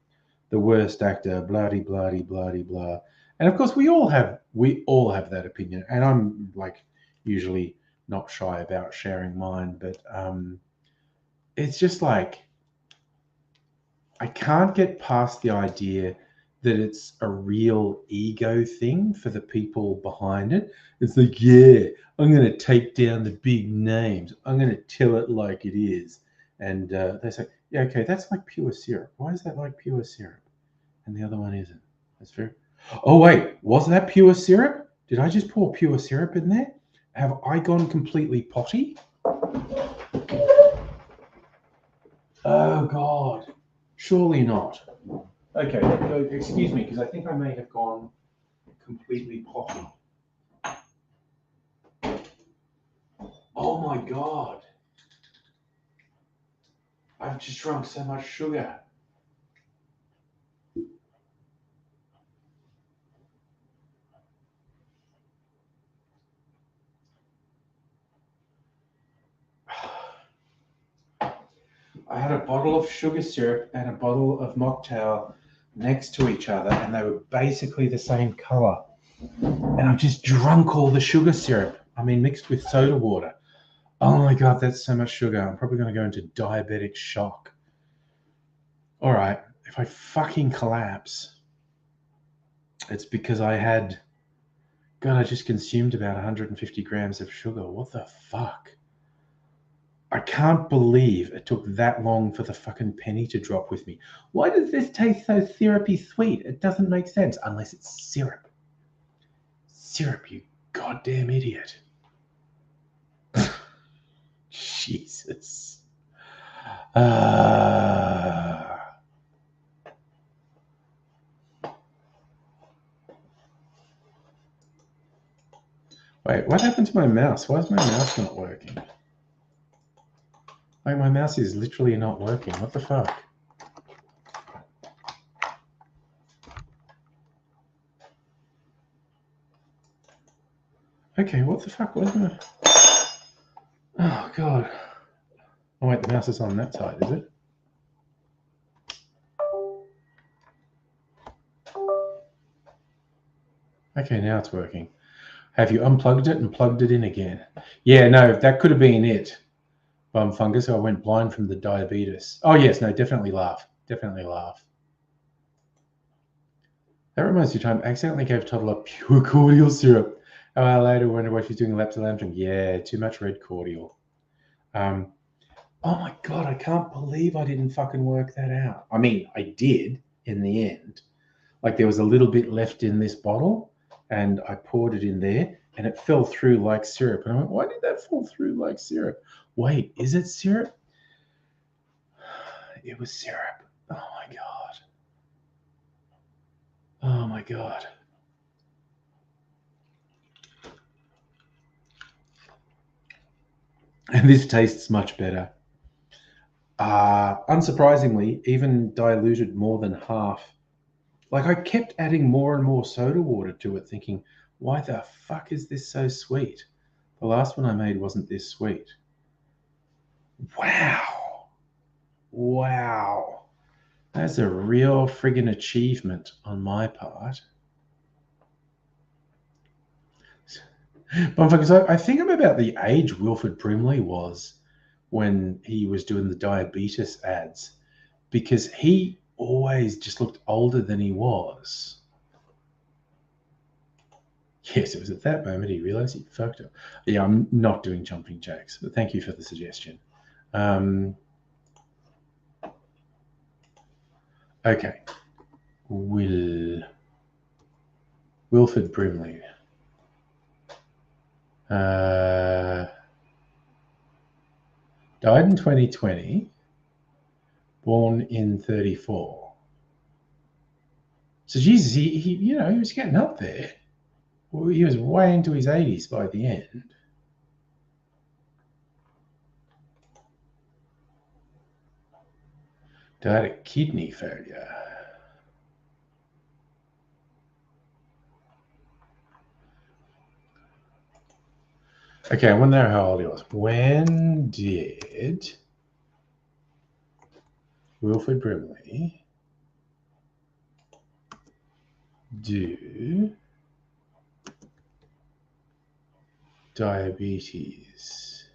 the worst actor, blah. And of course, we all have that opinion, and I'm like usually not shy about sharing mine. But it's just like, I can't get past the idea that it's a real ego thing for the people behind it. It's like, yeah, I'm going to take down the big names. I'm going to tell it like it is. And they say, yeah, okay, that's like pure syrup. Why is that like pure syrup? And the other one isn't. That's fair. Oh, wait, was that pure syrup? Did I just pour pure syrup in there? Have I gone completely potty? Oh, God. Surely not. Okay, excuse me, because I think I may have gone completely potty. Oh my God. I've just drunk so much sugar. I had a bottle of sugar syrup and a bottle of mocktail next to each other, and they were basically the same color. And I've just drunk all the sugar syrup. I mean, mixed with soda water. Oh my God, that's so much sugar. I'm probably going to go into diabetic shock. All right, if I fucking collapse, it's because I just consumed about 150 grams of sugar. What the fuck? I can't believe it took that long for the fucking penny to drop with me. Why does this taste so syrupy sweet? It doesn't make sense unless it's syrup. Syrup, you goddamn idiot. Jesus. Wait, what happened to my mouse? Why is my mouse not working? Like, my mouse is literally not working. What the fuck? Okay, what the fuck? Where's my... Oh, God. Oh, wait, the mouse is on that side, is it? Okay, now it's working. Have you unplugged it and plugged it in again? Yeah, no, that could have been it. Bum fungus. I went blind from the diabetes. Oh, yes, no, definitely laugh. Definitely laugh. That reminds me of time I accidentally gave toddler pure cordial syrup. An hour later, wondered why she's doing laps of lantern. Yeah, too much red cordial. Oh my God, I can't believe I didn't fucking work that out. I mean, I did in the end. Like, there was a little bit left in this bottle, and I poured it in there, and it fell through like syrup. And I went, why did that fall through like syrup? Wait, is it syrup? It was syrup. Oh my God. Oh my God. And this tastes much better. Unsurprisingly, even diluted more than half. Like, I kept adding more and more soda water to it, thinking, why the fuck is this so sweet? The last one I made wasn't this sweet. Wow. Wow. That's a real friggin' achievement on my part. But I think I'm about the age Wilfred Brimley was when he was doing the diabetes ads, because he always just looked older than he was. Yes, it was at that moment he realized he fucked up. Yeah, I'm not doing jumping jacks, but thank you for the suggestion. Okay. Wilfred Brimley. Died in 2020, born in 34. So Jesus, he was getting up there. Well, he was way into his 80s by the end. Died of kidney failure. Okay, I wonder how old he was. When did Wilfred Brimley do diabetes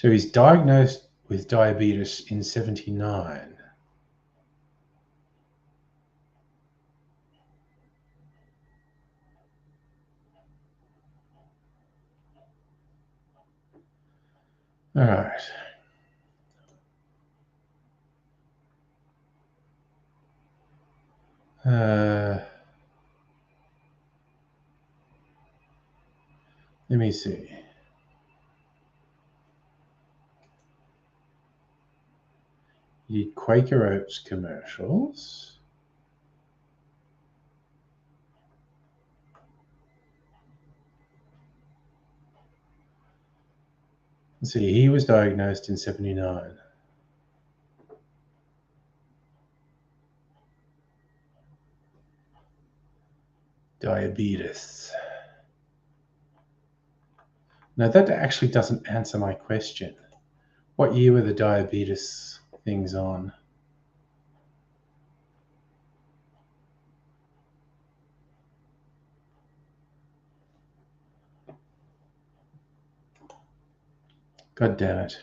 So he's diagnosed with diabetes in 79. All right. Let me see. He did Quaker Oats commercials. Let's see, he was diagnosed in 79. Diabetes. No, that actually doesn't answer my question. What year were the diabetes things on? God damn it.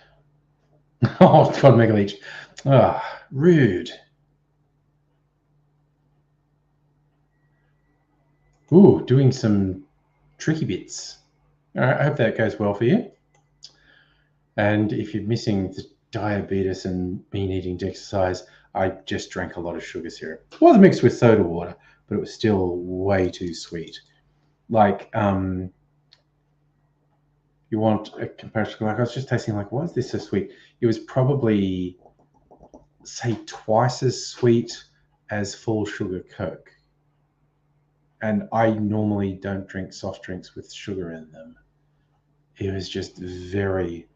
Oh, God, Mega Leech. Ah, rude. Ooh, doing some tricky bits. All right, I hope that goes well for you. And if you're missing the diabetes and me needing to exercise, I just drank a lot of sugar syrup. It was mixed with soda water, but it was still way too sweet. Like, you want a comparison? Like, I was just tasting like, why is this so sweet? It was probably, say, twice as sweet as full sugar Coke. And I normally don't drink soft drinks with sugar in them. It was just very,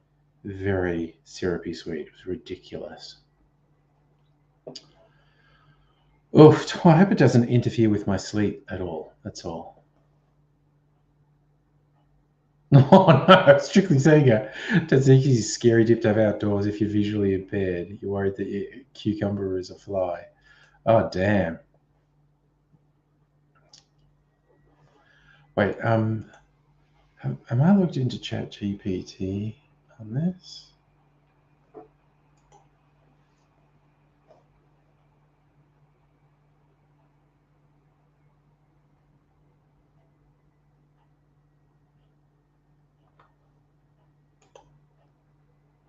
very syrupy sweet. It was ridiculous. Oof, I hope it doesn't interfere with my sleep at all. That's all. Oh no, strictly Sega. Tatsuki's scary dip to have outdoors if you're visually impaired. You're worried that your cucumber is a fly. Oh damn. Wait, am I logged into ChatGPT on this?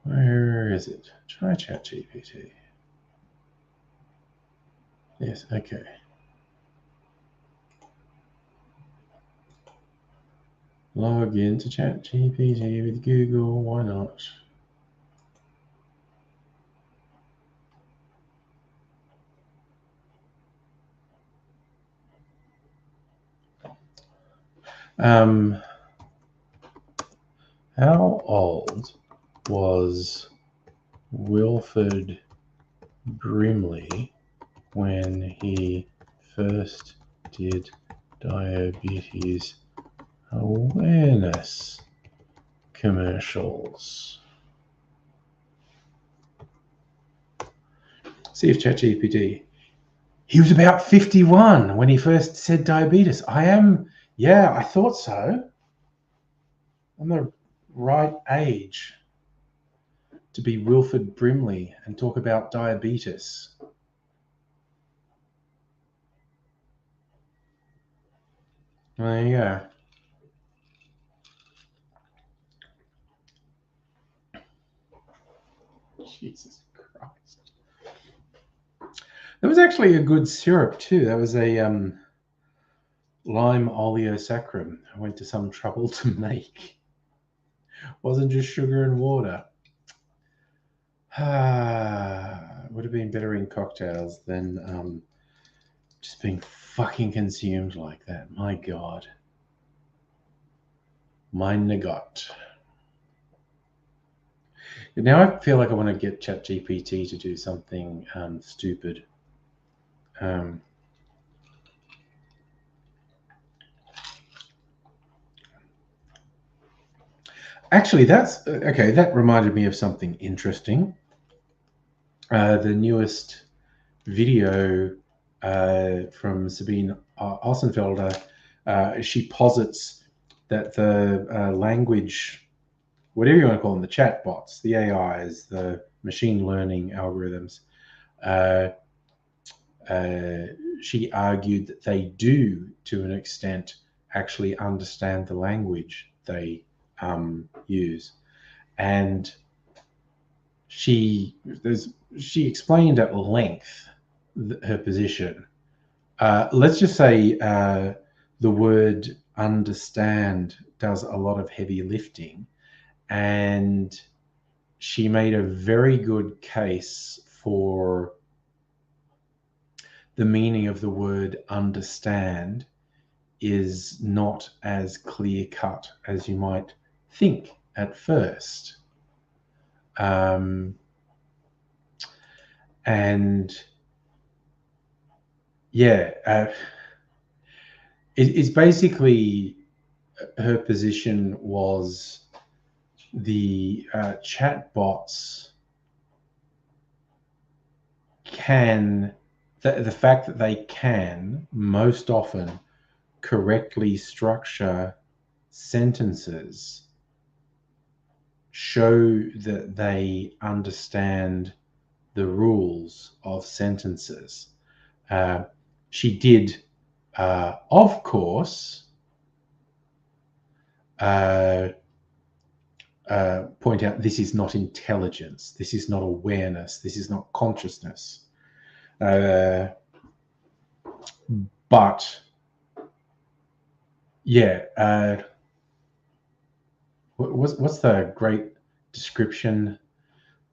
Where is it? Try ChatGPT. Yes, okay. Log into ChatGPT with Google, why not? How old was Wilford Brimley when he first did diabetes awareness commercials? See if ChatGPT. He was about 51 when he first said diabetes. Yeah, I thought so. I'm the right age to be Wilford Brimley and talk about diabetes. There you go. Jesus Christ. There was actually a good syrup too. That was a lime oleosaccharum. I went to some trouble to make. Wasn't just sugar and water. Would have been better in cocktails than just being fucking consumed like that. My God. Mein Gott. Now I feel like I want to get ChatGPT to do something stupid. Actually, that's okay. That reminded me of something interesting. The newest video from Sabine Ossenfelder, she posits that the language whatever you want to call them, the chat bots, the AIs, the machine learning algorithms, she argued that they do, to an extent, actually understand the language they use. And she explained at length her position. Let's just say the word understand does a lot of heavy lifting, and she made a very good case for the meaning of the word understand is not as clear-cut as you might think at first. And yeah, it's basically, her position was the chatbots can, the fact that they can most often correctly structure sentences show that they understand the rules of sentences. She did, of course, point out this is not intelligence, this is not awareness, this is not consciousness. But yeah, what's the great description?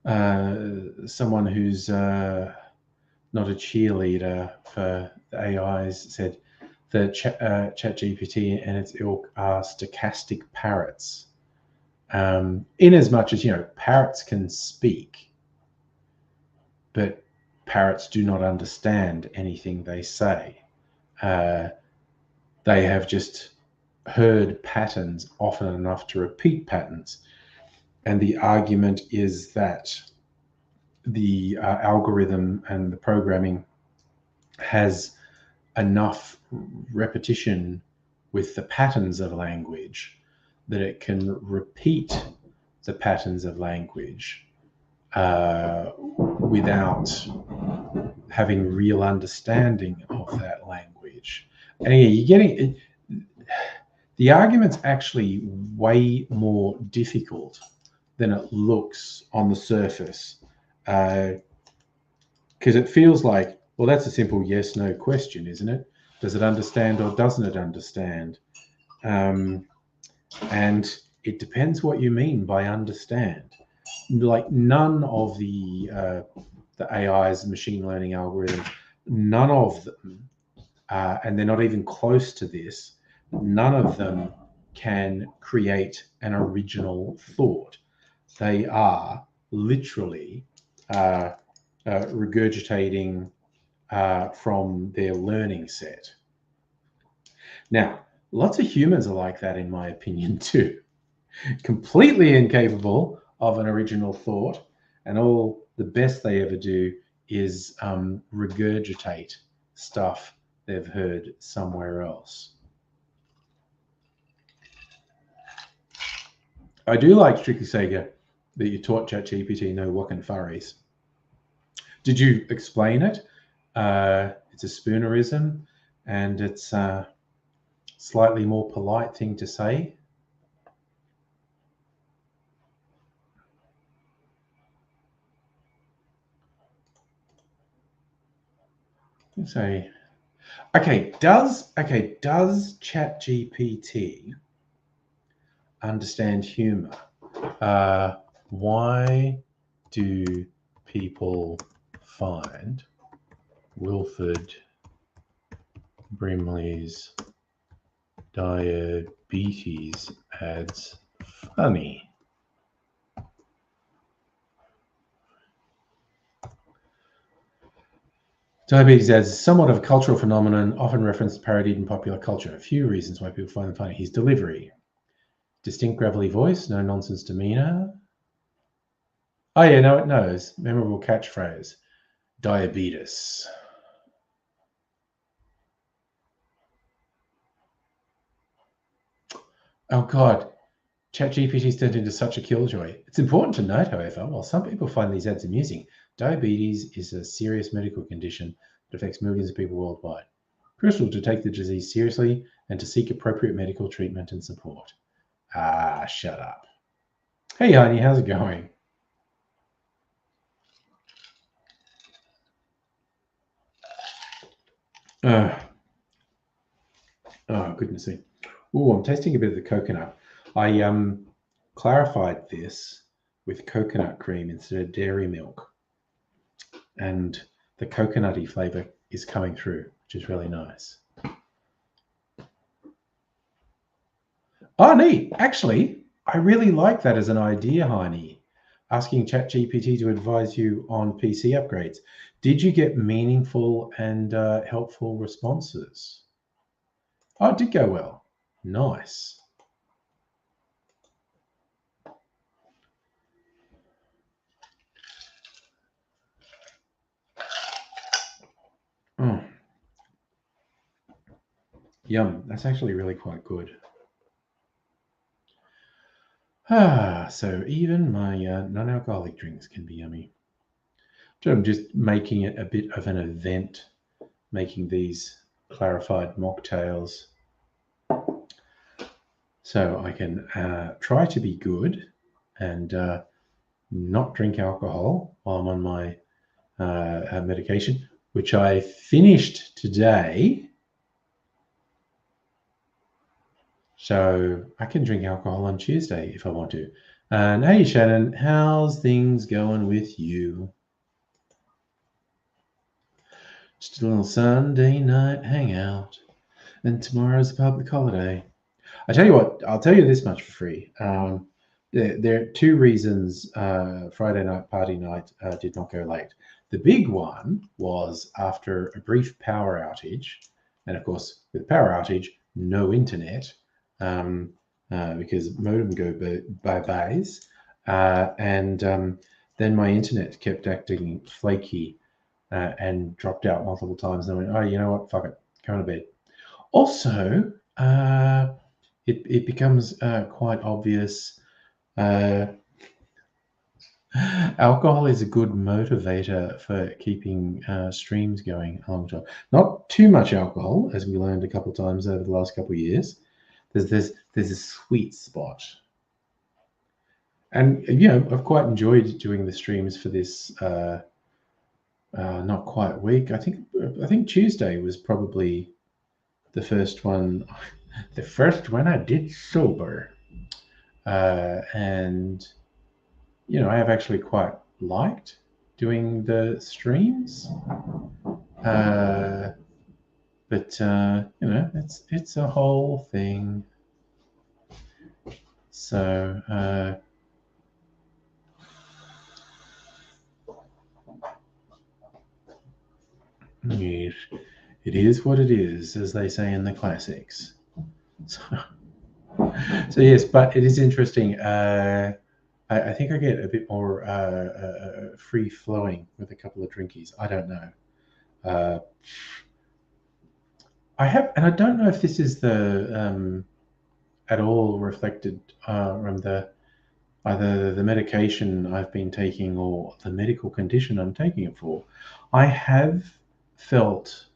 Someone who's not a cheerleader for the AIs said the ChatGPT and its ilk are stochastic parrots. In as much as, parrots can speak, but parrots do not understand anything they say. They have just heard patterns often enough to repeat patterns. And the argument is that the algorithm and the programming has enough repetition with the patterns of language that it can repeat the patterns of language without having real understanding of that language. And again, you're getting the argument's actually way more difficult than it looks on the surface, because it feels like, well, that's a simple yes/no question, isn't it? Does it understand or doesn't it understand? And it depends what you mean by understand. Like, none of the AI's machine learning algorithms, none of them, and they're not even close to this, none of them can create an original thought. They are literally regurgitating from their learning set. Now, lots of humans are like that, in my opinion, too. Completely incapable of an original thought, and all the best they ever do is regurgitate stuff they've heard somewhere else. I do like, Strictly Sega, that you taught ChatGPT no whack furries. Did you explain it? It's a spoonerism, and it's a slightly more polite thing to say. Say, okay, does ChatGPT understand humor? Why do people find Wilford Brimley's diabetes ads funny? Diabetes ads is somewhat of a cultural phenomenon, often referenced, parodied in popular culture. A few reasons why people find them funny. His delivery. Distinct gravelly voice, no nonsense demeanor. Oh yeah, no, it knows. Memorable catchphrase. Diabetes. Oh God. ChatGPT's turned into such a killjoy. It's important to note, however, while some people find these ads amusing, diabetes is a serious medical condition that affects millions of people worldwide. Crucial to take the disease seriously and to seek appropriate medical treatment and support. Ah, shut up. Hey, honey, how's it going? Oh, goodness me. Oh, I'm tasting a bit of the coconut. I clarified this with coconut cream instead of dairy milk. And the coconutty flavor is coming through, which is really nice. Oh, neat. Actually, I really like that as an idea, Heine. Asking ChatGPT to advise you on PC upgrades. Did you get meaningful and helpful responses? Oh, it did go well. Nice. Oh. Yum. That's actually really quite good. So even my non-alcoholic drinks can be yummy. So I'm just making it a bit of an event, making these clarified mocktails. So I can try to be good and not drink alcohol while I'm on my medication, which I finished today. So I can drink alcohol on Tuesday if I want to. And hey, Shannon, how's things going with you? Just a little Sunday night hangout. And tomorrow's a public holiday. I tell you what, I'll tell you this much for free. There are two reasons Friday night party night did not go late. The big one was after a brief power outage. And of course, with power outage, no internet. Because modem go bye-byes. And then my internet kept acting flaky and dropped out multiple times. And I went, oh, you know what? Fuck it. Go to bed. Also, it becomes quite obvious alcohol is a good motivator for keeping streams going a long time. Not too much alcohol, as we learned a couple of times over the last couple of years. There's a sweet spot. And, you know, I've quite enjoyed doing the streams for this not quite week. I think Tuesday was probably the first one I did sober. And, you know, I have actually quite liked doing the streams. But you know, it's a whole thing. So yes, it is what it is, as they say in the classics. So yes, but it is interesting. I think I get a bit more free flowing with a couple of drinkies. I don't know. I have, and I don't know if this is the at all reflected from either the medication I've been taking or the medical condition I'm taking it for. I have felt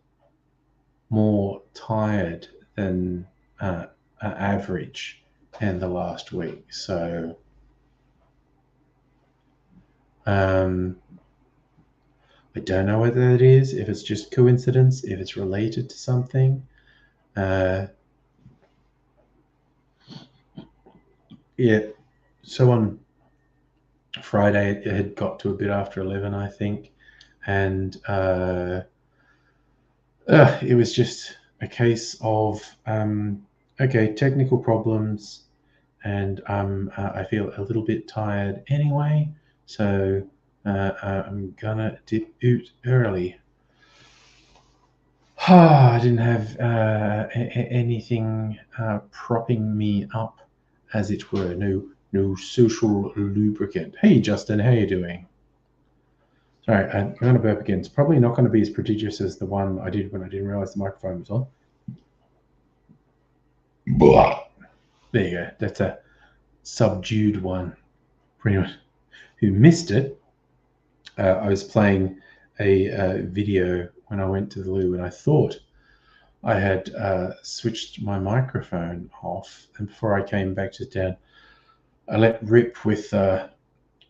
more tired than average in the last week. So I don't know whether it is, if it's just coincidence, if it's related to something. Yeah, so on Friday it had got to a bit after 11, I think, and it was just a case of okay, technical problems, and I feel a little bit tired anyway, so I'm gonna dip out early. I didn't have anything propping me up, as it were. No social lubricant. Hey, Justin, how you doing? Sorry, I'm going to burp again. It's probably not going to be as prodigious as the one I did when I didn't realize the microphone was on. Blah. There you go. That's a subdued one. For anyone who missed it, I was playing a video when I went to the loo, and I thought I had switched my microphone off, and before I came back to town, I let rip with a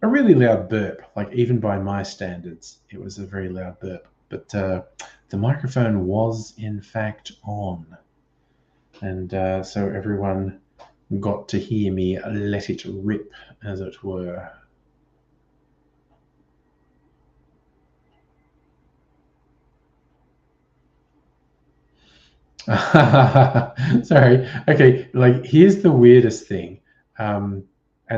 really loud burp. Like, even by my standards, it was a very loud burp. But the microphone was in fact on, and so everyone got to hear me let it rip, as it were. Sorry. Okay, like, here's the weirdest thing, and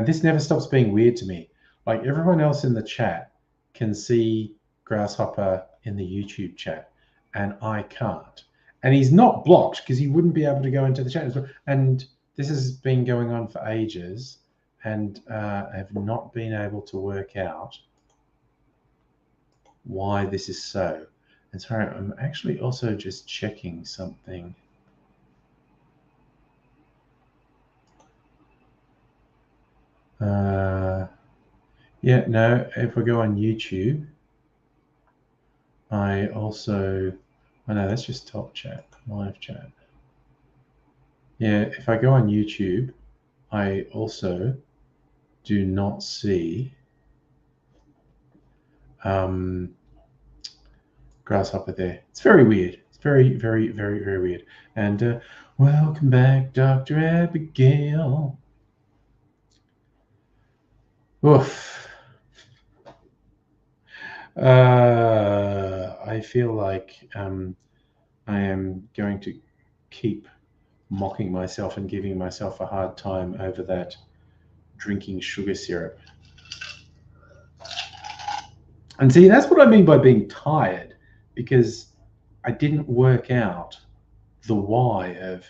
this never stops being weird to me. Like, everyone else in the chat can see Grasshopper in the YouTube chat, and I can't. And he's not blocked because he wouldn't be able to go into the chat as well. And this has been going on for ages, and I have not been able to work out why this is so. And sorry, I'm actually also just checking something. Yeah, no, if we go on YouTube, I also, oh no, that's just top chat, live chat. Yeah, if I go on YouTube, I also do not see Grasshopper there. It's very weird. It's very, very, very, very weird. And welcome back, Dr. Abigail. Oof. I feel like I am going to keep mocking myself and giving myself a hard time over that drinking sugar syrup. And see, that's what I mean by being tired, because I didn't work out the why of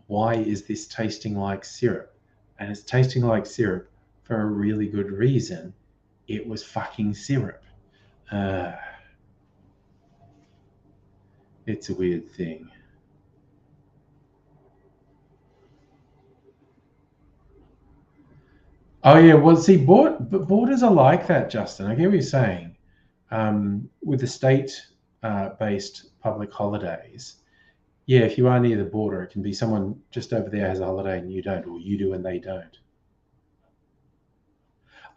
why is this tasting like syrup? And it's tasting like syrup for a really good reason. It was fucking syrup. It's a weird thing. Oh yeah, well, see, borders are like that, Justin. I get what you're saying. With the state-based public holidays, yeah, if you are near the border, it can be someone just over there has a holiday and you don't, or you do and they don't.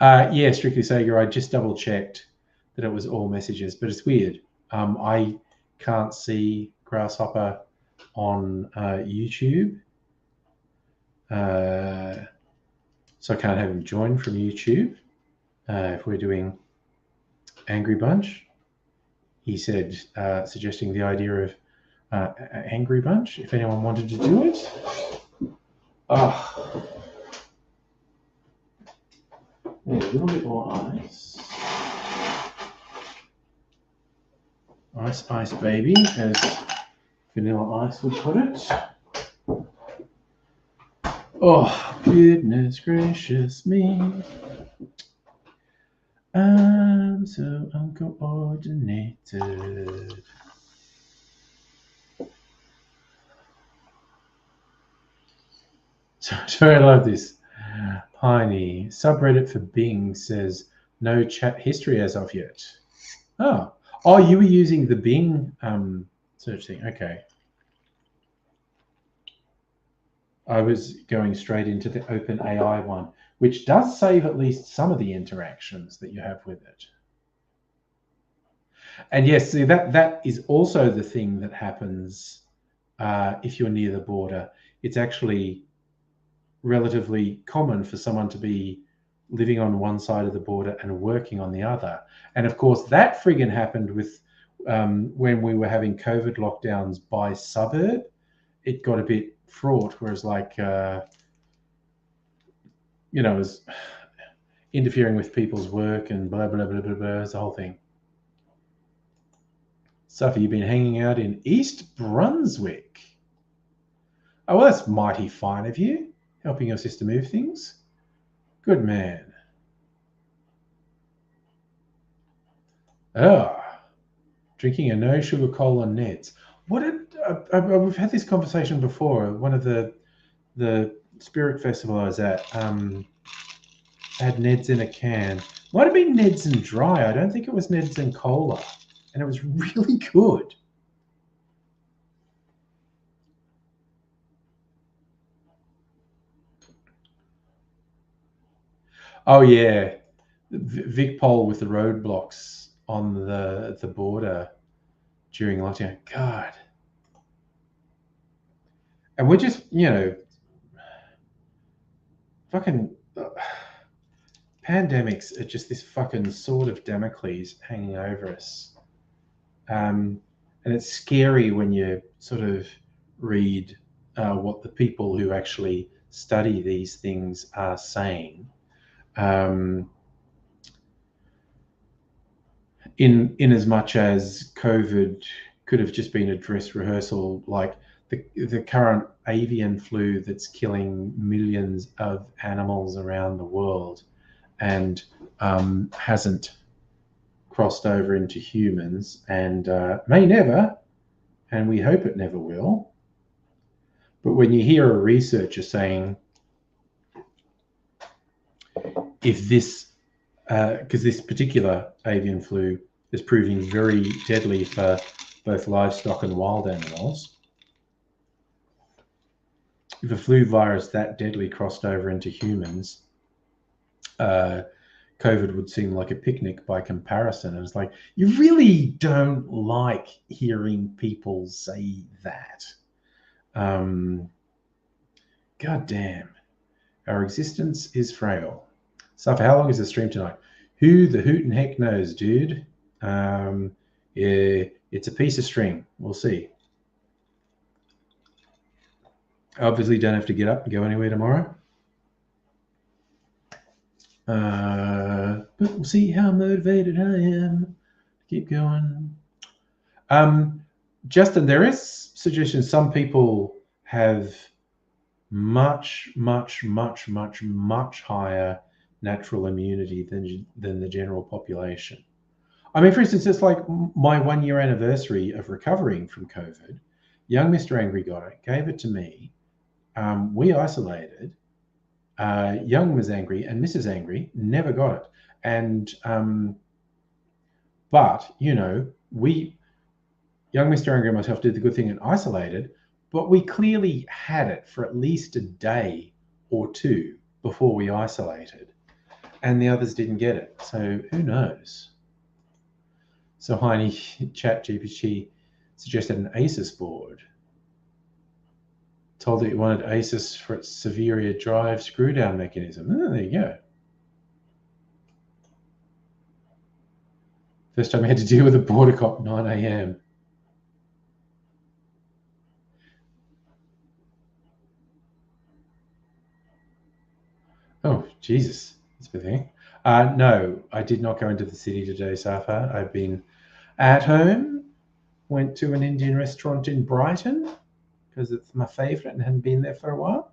Yeah, Strictly Sager, I just double-checked that it was all messages, but it's weird. I can't see Grasshopper on YouTube. So I can't have him join from YouTube. If we're doing Angry Bunch, he said, suggesting the idea of Angry Bunch, if anyone wanted to do it. Oh. A little bit more ice. Ice, ice, baby, as Vanilla Ice would put it. Oh, goodness gracious me. I'm so uncoordinated. So I love this. Piney, subreddit for Bing says no chat history as of yet. Oh, you were using the Bing search thing. Okay. I was going straight into the OpenAI one, which does save at least some of the interactions that you have with it. And yes, see, that is also the thing that happens if you're near the border. It's actually relatively common for someone to be living on one side of the border and working on the other. And of course, that friggin' happened with when we were having COVID lockdowns by suburb. It got a bit fraught, whereas like, it was interfering with people's work and blah, blah, blah, blah, blah, the whole thing. Sophie, you've been hanging out in East Brunswick. Oh, well, that's mighty fine of you, helping your sister move things. Good man. Drinking a no sugar cola Neds. We've had this conversation before. One of the Spirit Festival I was at, had Ned's in a can. Might have been Ned's and Dry. I don't think it was Ned's and Cola. And it was really good. Oh, yeah. Vic Pol with the roadblocks on the border during lockdown. God. And we're just, fucking pandemics are just this fucking sword of Damocles hanging over us. And it's scary when you sort of read what the people who actually study these things are saying. In as much as COVID could have just been a dress rehearsal, like the current avian flu that's killing millions of animals around the world and hasn't crossed over into humans and may never, and we hope it never will. But when you hear a researcher saying, if this, because this particular avian flu is proving very deadly for both livestock and wild animals, if a flu virus that deadly crossed over into humans, COVID would seem like a picnic by comparison. And it's like, you really don't like hearing people say that. God damn. Our existence is frail. So for how long is the stream tonight? Who the hoot and heck knows, dude? Yeah, it's a piece of string. We'll see. I obviously don't have to get up and go anywhere tomorrow. But we'll see how motivated I am. Keep going. Justin, there is suggestions. Some people have much higher natural immunity than the general population. I mean, for instance, it's like my 1 year anniversary of recovering from COVID. Young Mr. Angry got it, gave it to me. We isolated. Young Ms. Angry and Mrs. Angry never got it. And, but, we, Young Mr. Angry and myself did the good thing and isolated, but we clearly had it for at least a day or two before we isolated. And the others didn't get it. So who knows? So Heine ChatGPT suggested an ASUS board. Told it it wanted ASUS for its severe drive screw down mechanism. Oh, there you go. First time I had to deal with a border cop, 9 a.m. Oh, Jesus. That's the thing. No, I did not go into the city today, Safa. I've been at home. Went to an Indian restaurant in Brighton because it's my favourite and hadn't been there for a while.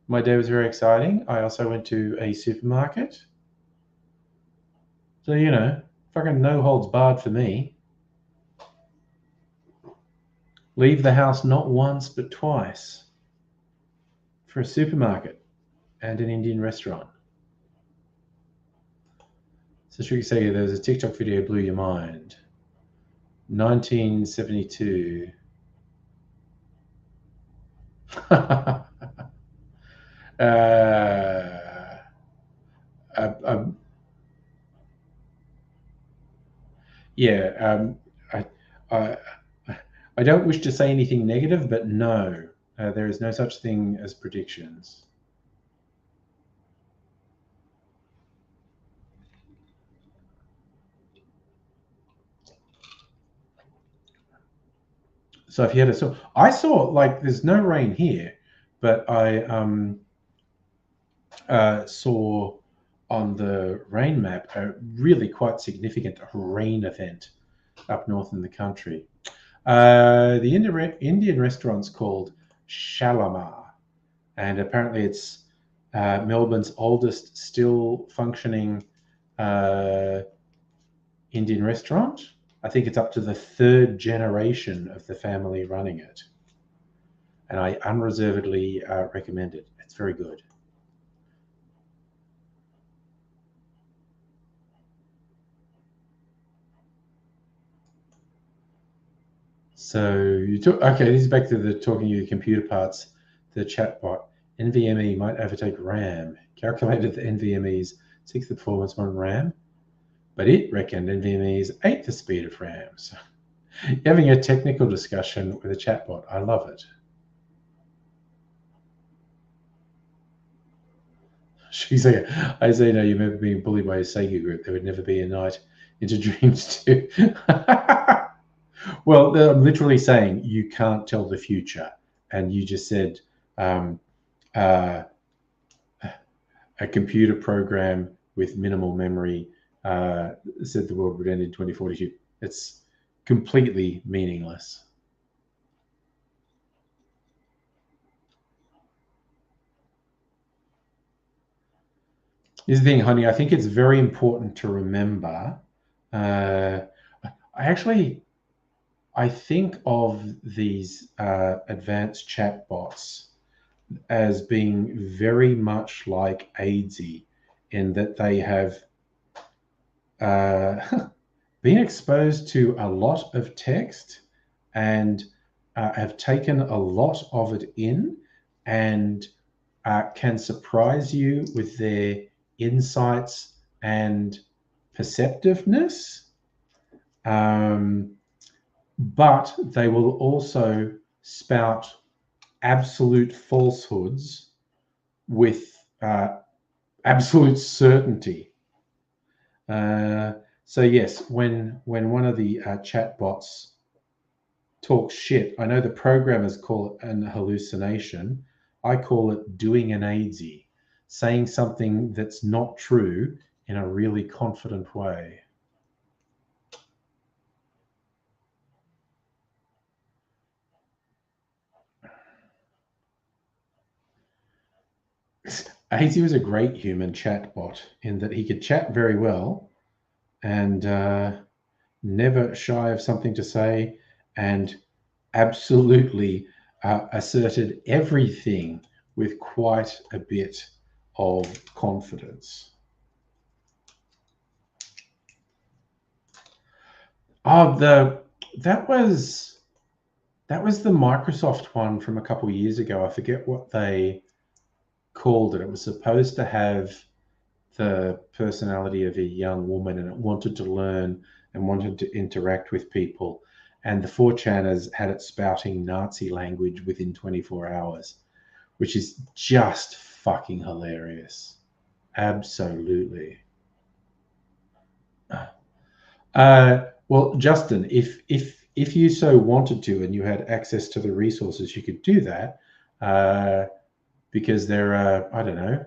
My day was very exciting. I also went to a supermarket. So, fucking no holds barred for me. Leave the house not once but twice for a supermarket and an Indian restaurant. So should we say there's a TikTok video blew your mind? 1972. Yeah, I don't wish to say anything negative, but no, there is no such thing as predictions. So if you had I saw like there's no rain here, but I saw on the rain map a really quite significant rain event up north in the country. The Indian restaurant's called Shalimar, and apparently it's Melbourne's oldest still functioning Indian restaurant. I think it's up to the third generation of the family running it. and I unreservedly recommend it. It's very good. So you took, okay, this is back to the talking to your computer parts, the chatbot. NVMe might overtake RAM. Calculated the NVMe's 6th the performance on RAM, but it reckoned NVMe's 8th the speed of RAM. So you're having a technical discussion with a chatbot. I love it. She's like, I say, no, you remember being bullied by a Sega group. There would never be a night into dreams too. Well, I'm literally saying you can't tell the future. And you just said a computer program with minimal memory said the world would end in 2042. It's completely meaningless. Here's the thing, honey. I think it's very important to remember. I think of these advanced chatbots as being very much like AIDSy in that they have been exposed to a lot of text and have taken a lot of it in and can surprise you with their insights and perceptiveness. But they will also spout absolute falsehoods with absolute certainty. So yes, when one of the chatbots talks shit, I know the programmers call it an hallucination. I call it doing an AIDSy, saying something that's not true in a really confident way. AIDSy was a great human chatbot in that he could chat very well and never shy of something to say and absolutely asserted everything with quite a bit of confidence. Oh, that was the Microsoft one from a couple of years ago. I forget what they called it. It was supposed to have the personality of a young woman, and it wanted to learn and wanted to interact with people. And the 4chaners had it spouting Nazi language within 24 hours, which is just fucking hilarious. Absolutely. Well, Justin, if you so wanted to and you had access to the resources, you could do that because there are, I don't know,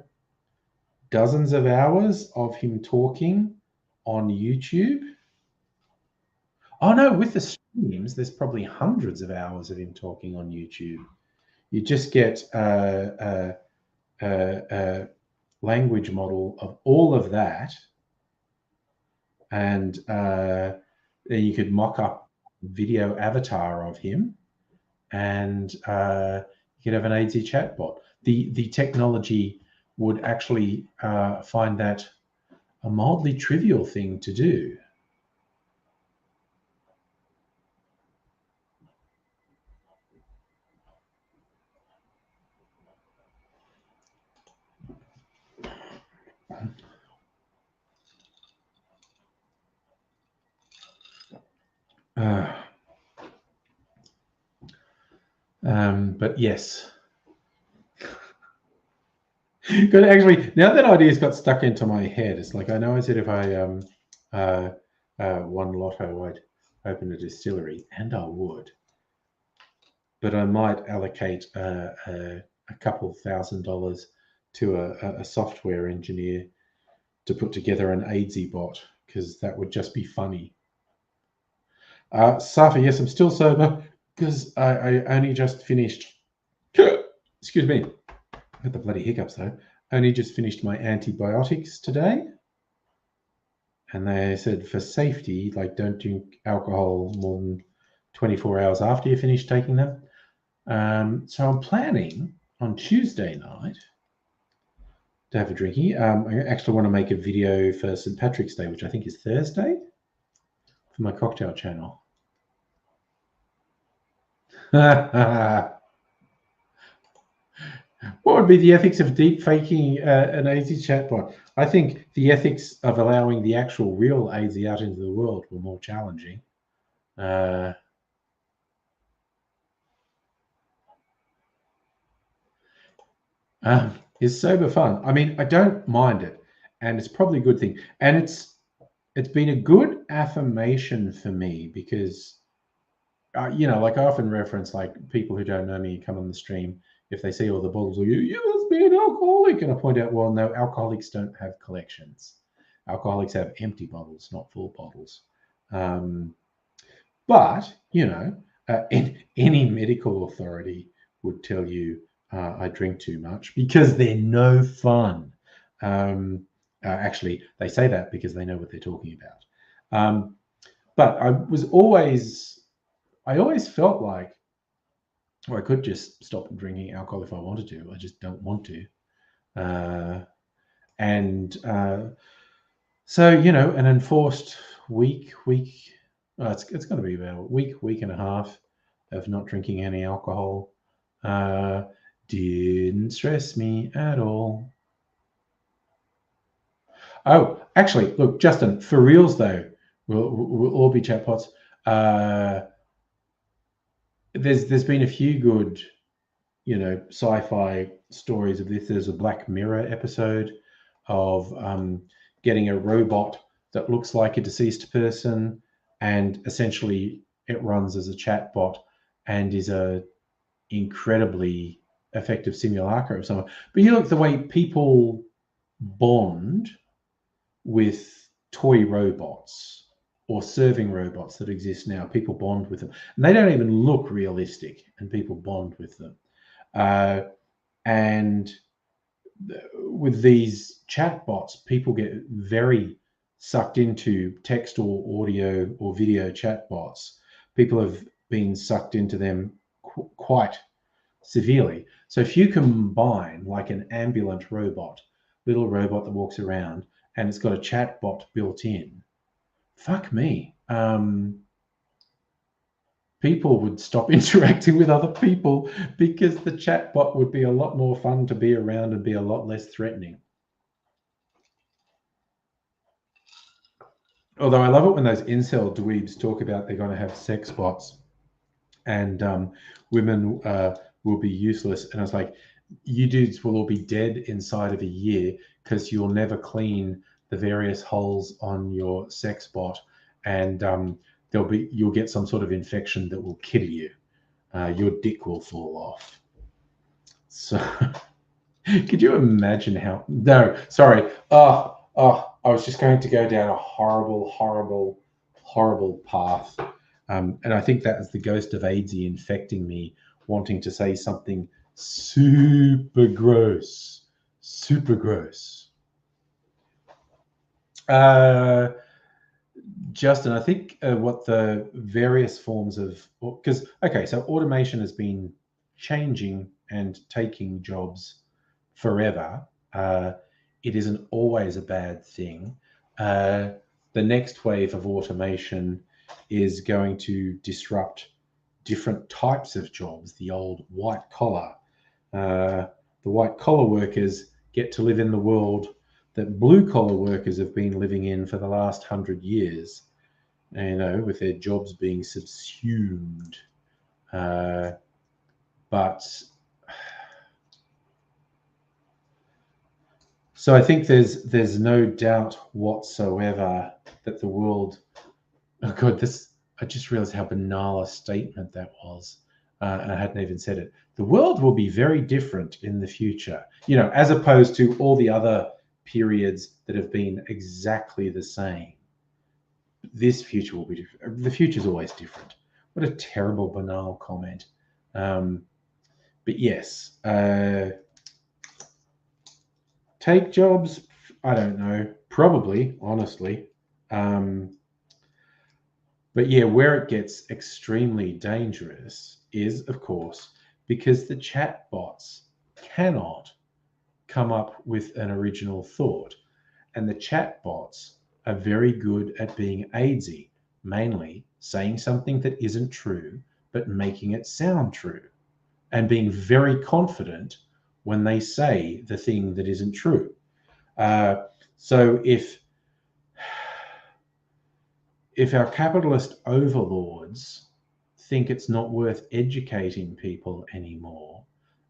dozens of hours of him talking on YouTube. Oh no, with the streams, there's probably hundreds of hours of him talking on YouTube. You just get a language model of all of that, and then you could mock up video avatar of him, and you could have an AIDSy chatbot. The technology would actually find that a mildly trivial thing to do. But yes. Good. Actually, now that idea's got stuck into my head, it's like I know I said if I won lotto, I'd open a distillery, and I would. But I might allocate a couple $1,000 to a software engineer to put together an AIDSy bot, because that would just be funny. Safa, yes, I'm still sober because I only just finished. Excuse me. I got the bloody hiccups though. Only just finished my antibiotics today. And they said for safety, like don't drink alcohol more than 24 hours after you finish taking them. So I'm planning on Tuesday night to have a drinky. I actually want to make a video for St. Patrick's Day, which I think is Thursday, for my cocktail channel. What would be the ethics of deep faking an AZ chatbot? I think the ethics of allowing the actual real AZ out into the world were more challenging. It's sober fun. I mean, I don't mind it, and it's probably a good thing. And it's been a good affirmation for me because, like I often reference, like people who don't know me come on the stream, if they see all the bottles, you must be an alcoholic, and I point out, well, no, alcoholics don't have collections. Alcoholics have empty bottles, not full bottles. But any medical authority would tell you I drink too much because they're no fun. Actually, they say that because they know what they're talking about. But I always felt like, well, I could just stop drinking alcohol if I wanted to. I just don't want to. So, an enforced week, it's going to be about a week and a half of not drinking any alcohol. Didn't stress me at all. Oh, actually, look, Justin, for reals though, we'll all be chatbots. There's been a few good, sci-fi stories of this. There's a Black Mirror episode of getting a robot that looks like a deceased person, and essentially it runs as a chatbot and is a incredibly effective simulacra of someone. But you look at the way people bond with toy robots or serving robots that exist now. People bond with them, and they don't even look realistic, and people bond with them. And with these chatbots, people get very sucked into text or audio or video chatbots. People have been sucked into them quite severely. So if you combine like an ambulant robot, little robot that walks around, and it's got a chatbot built in, fuck me. People would stop interacting with other people because the chatbot would be a lot more fun to be around and be a lot less threatening. Although I love it when those incel dweebs talk about they're going to have sex bots and women will be useless. And I was like, you dudes will all be dead inside of a year because you'll never clean the various holes on your sex bot, and you'll get some sort of infection that will kill you. Your dick will fall off. So could you imagine how? No, sorry. I was just going to go down a horrible path. And I think that is the ghost of AIDS infecting me, wanting to say something super gross. Justin, I think what the various forms of, so automation has been changing and taking jobs forever. It isn't always a bad thing. The next wave of automation is going to disrupt different types of jobs. The old white collar. The white collar workers get to live in the world that blue collar workers have been living in for the last 100 years, with their jobs being subsumed. So I think there's no doubt whatsoever that the world. Oh God, I just realized how banal a statement that was, and I hadn't even said it. The world will be very different in the future, as opposed to all the other periods that have been exactly the same. This future will be different. The future is always different. What a terrible, banal comment. But yes, take jobs. I don't know. Probably, honestly. But yeah, where it gets extremely dangerous is, of course, because the chat bots cannot come up with an original thought. And the chat bots are very good at being aidsy, mainly saying something that isn't true, but making it sound true, and being very confident when they say the thing that isn't true. So if our capitalist overlords think it's not worth educating people anymore,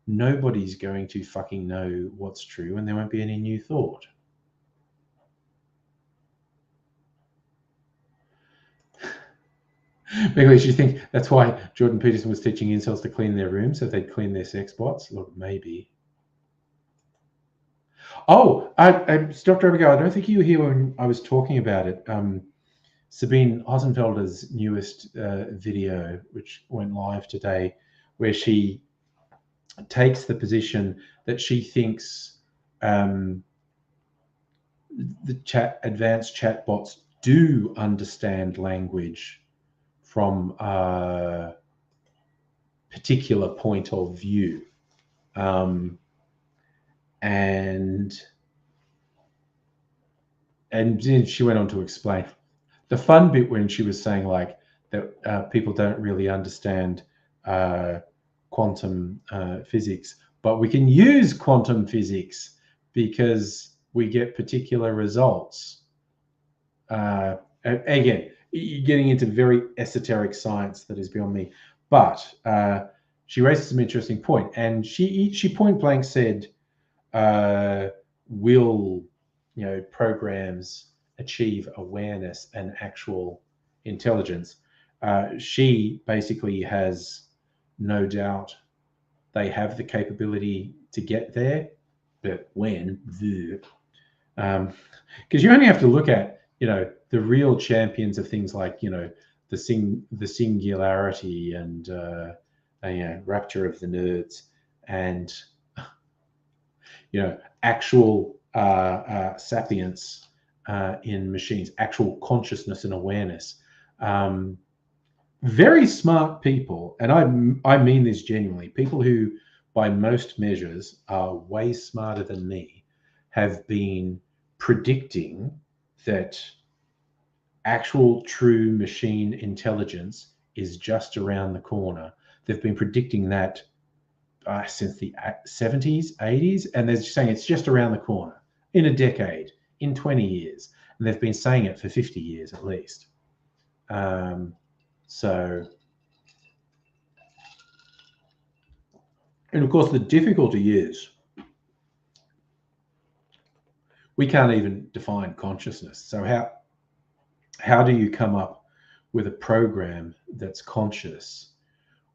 nobody's going to fucking know what's true, and there won't be any new thought. Maybe you think that's why Jordan Peterson was teaching incels to clean their rooms so they'd clean their sex bots? Look, maybe. Oh, Dr. Abigail, I don't think you were here when I was talking about it. Sabine Ossenfelder's newest video, which went live today, where she takes the position that she thinks the advanced chatbots do understand language from a particular point of view. And then she went on to explain the fun bit when she was saying like that people don't really understand quantum physics, but we can use quantum physics because we get particular results. Again, you're getting into very esoteric science that is beyond me. But she raises some interesting point, and she point blank said, "Will programs achieve awareness and actual intelligence?" She basically has no doubt they have the capability to get there, but when? Because you only have to look at the real champions of things like the singularity and rapture of the nerds, and actual sapience in machines, actual consciousness and awareness. Very smart people, and I mean this genuinely, people who by most measures are way smarter than me, have been predicting that actual true machine intelligence is just around the corner. They've been predicting that since the 70s, 80s, and they're saying it's just around the corner in a decade, in 20 years. And they've been saying it for 50 years at least. And of course, the difficulty is we can't even define consciousness. So how do you come up with a program that's conscious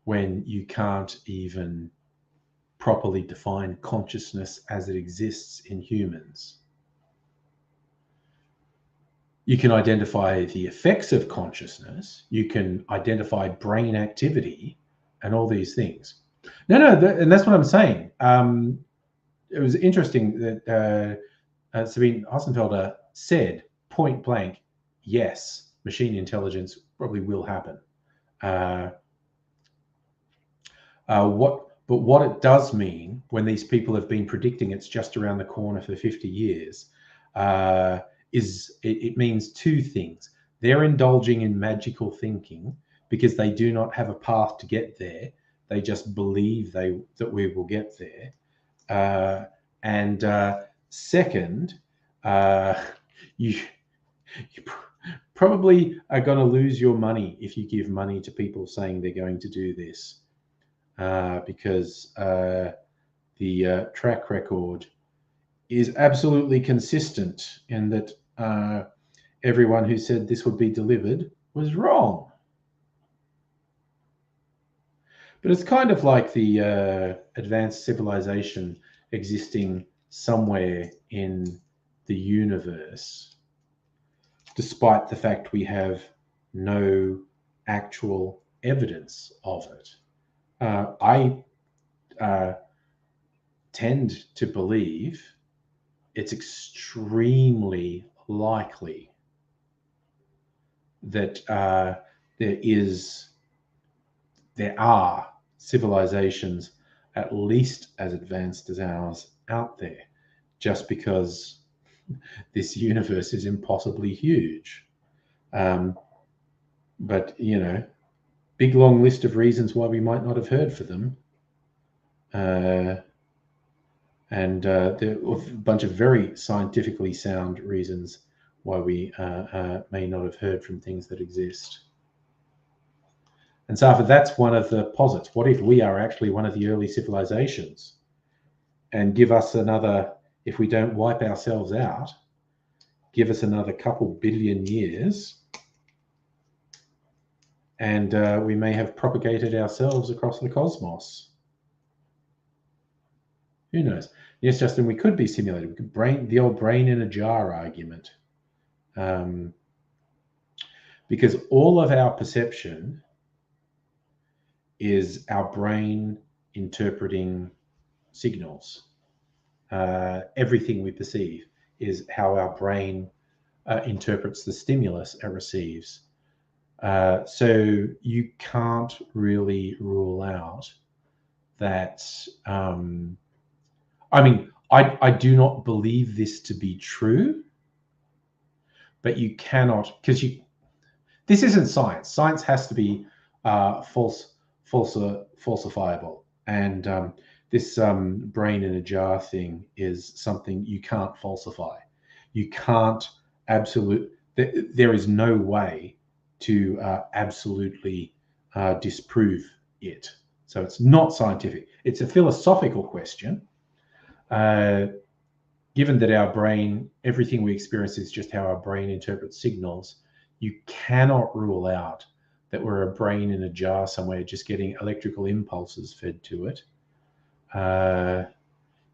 when you can't even properly define consciousness as it exists in humans? You can identify the effects of consciousness. You can identify brain activity and all these things. And that's what I'm saying. It was interesting that Sabine Ossenfelder said point blank, yes, machine intelligence probably will happen. What it does mean when these people have been predicting it's just around the corner for 50 years is it means two things. They're indulging in magical thinking because they do not have a path to get there. They just believe that we will get there. Second, you probably are going to lose your money if you give money to people saying they're going to do this, because the track record is absolutely consistent in that everyone who said this would be delivered was wrong. But it's kind of like the advanced civilization existing somewhere in the universe, despite the fact we have no actual evidence of it. I tend to believe it's extremely likely that there are civilizations at least as advanced as ours out there, just because this universe is impossibly huge. But, you know, big long list of reasons why we might not have heard for them. And there are a bunch of very scientifically sound reasons why we may not have heard from things that exist. And so that's one of the posits. What if we are actually one of the early civilizations, and give us another, if we don't wipe ourselves out, give us another couple billion years, and we may have propagated ourselves across the cosmos. Who knows? Yes, Justin, we could be simulated. We could the old brain in a jar argument. Because all of our perception is our brain interpreting signals. Everything we perceive is how our brain interprets the stimulus it receives. So you can't really rule out that. I mean, I do not believe this to be true, but you cannot, because this isn't science. Science has to be falsifiable, and this brain in a jar thing is something you can't falsify. You can't there is no way to absolutely disprove it. So it's not scientific. It's a philosophical question. Given that our brain, everything we experience is just how our brain interprets signals, you cannot rule out that we're a brain in a jar somewhere just getting electrical impulses fed to it.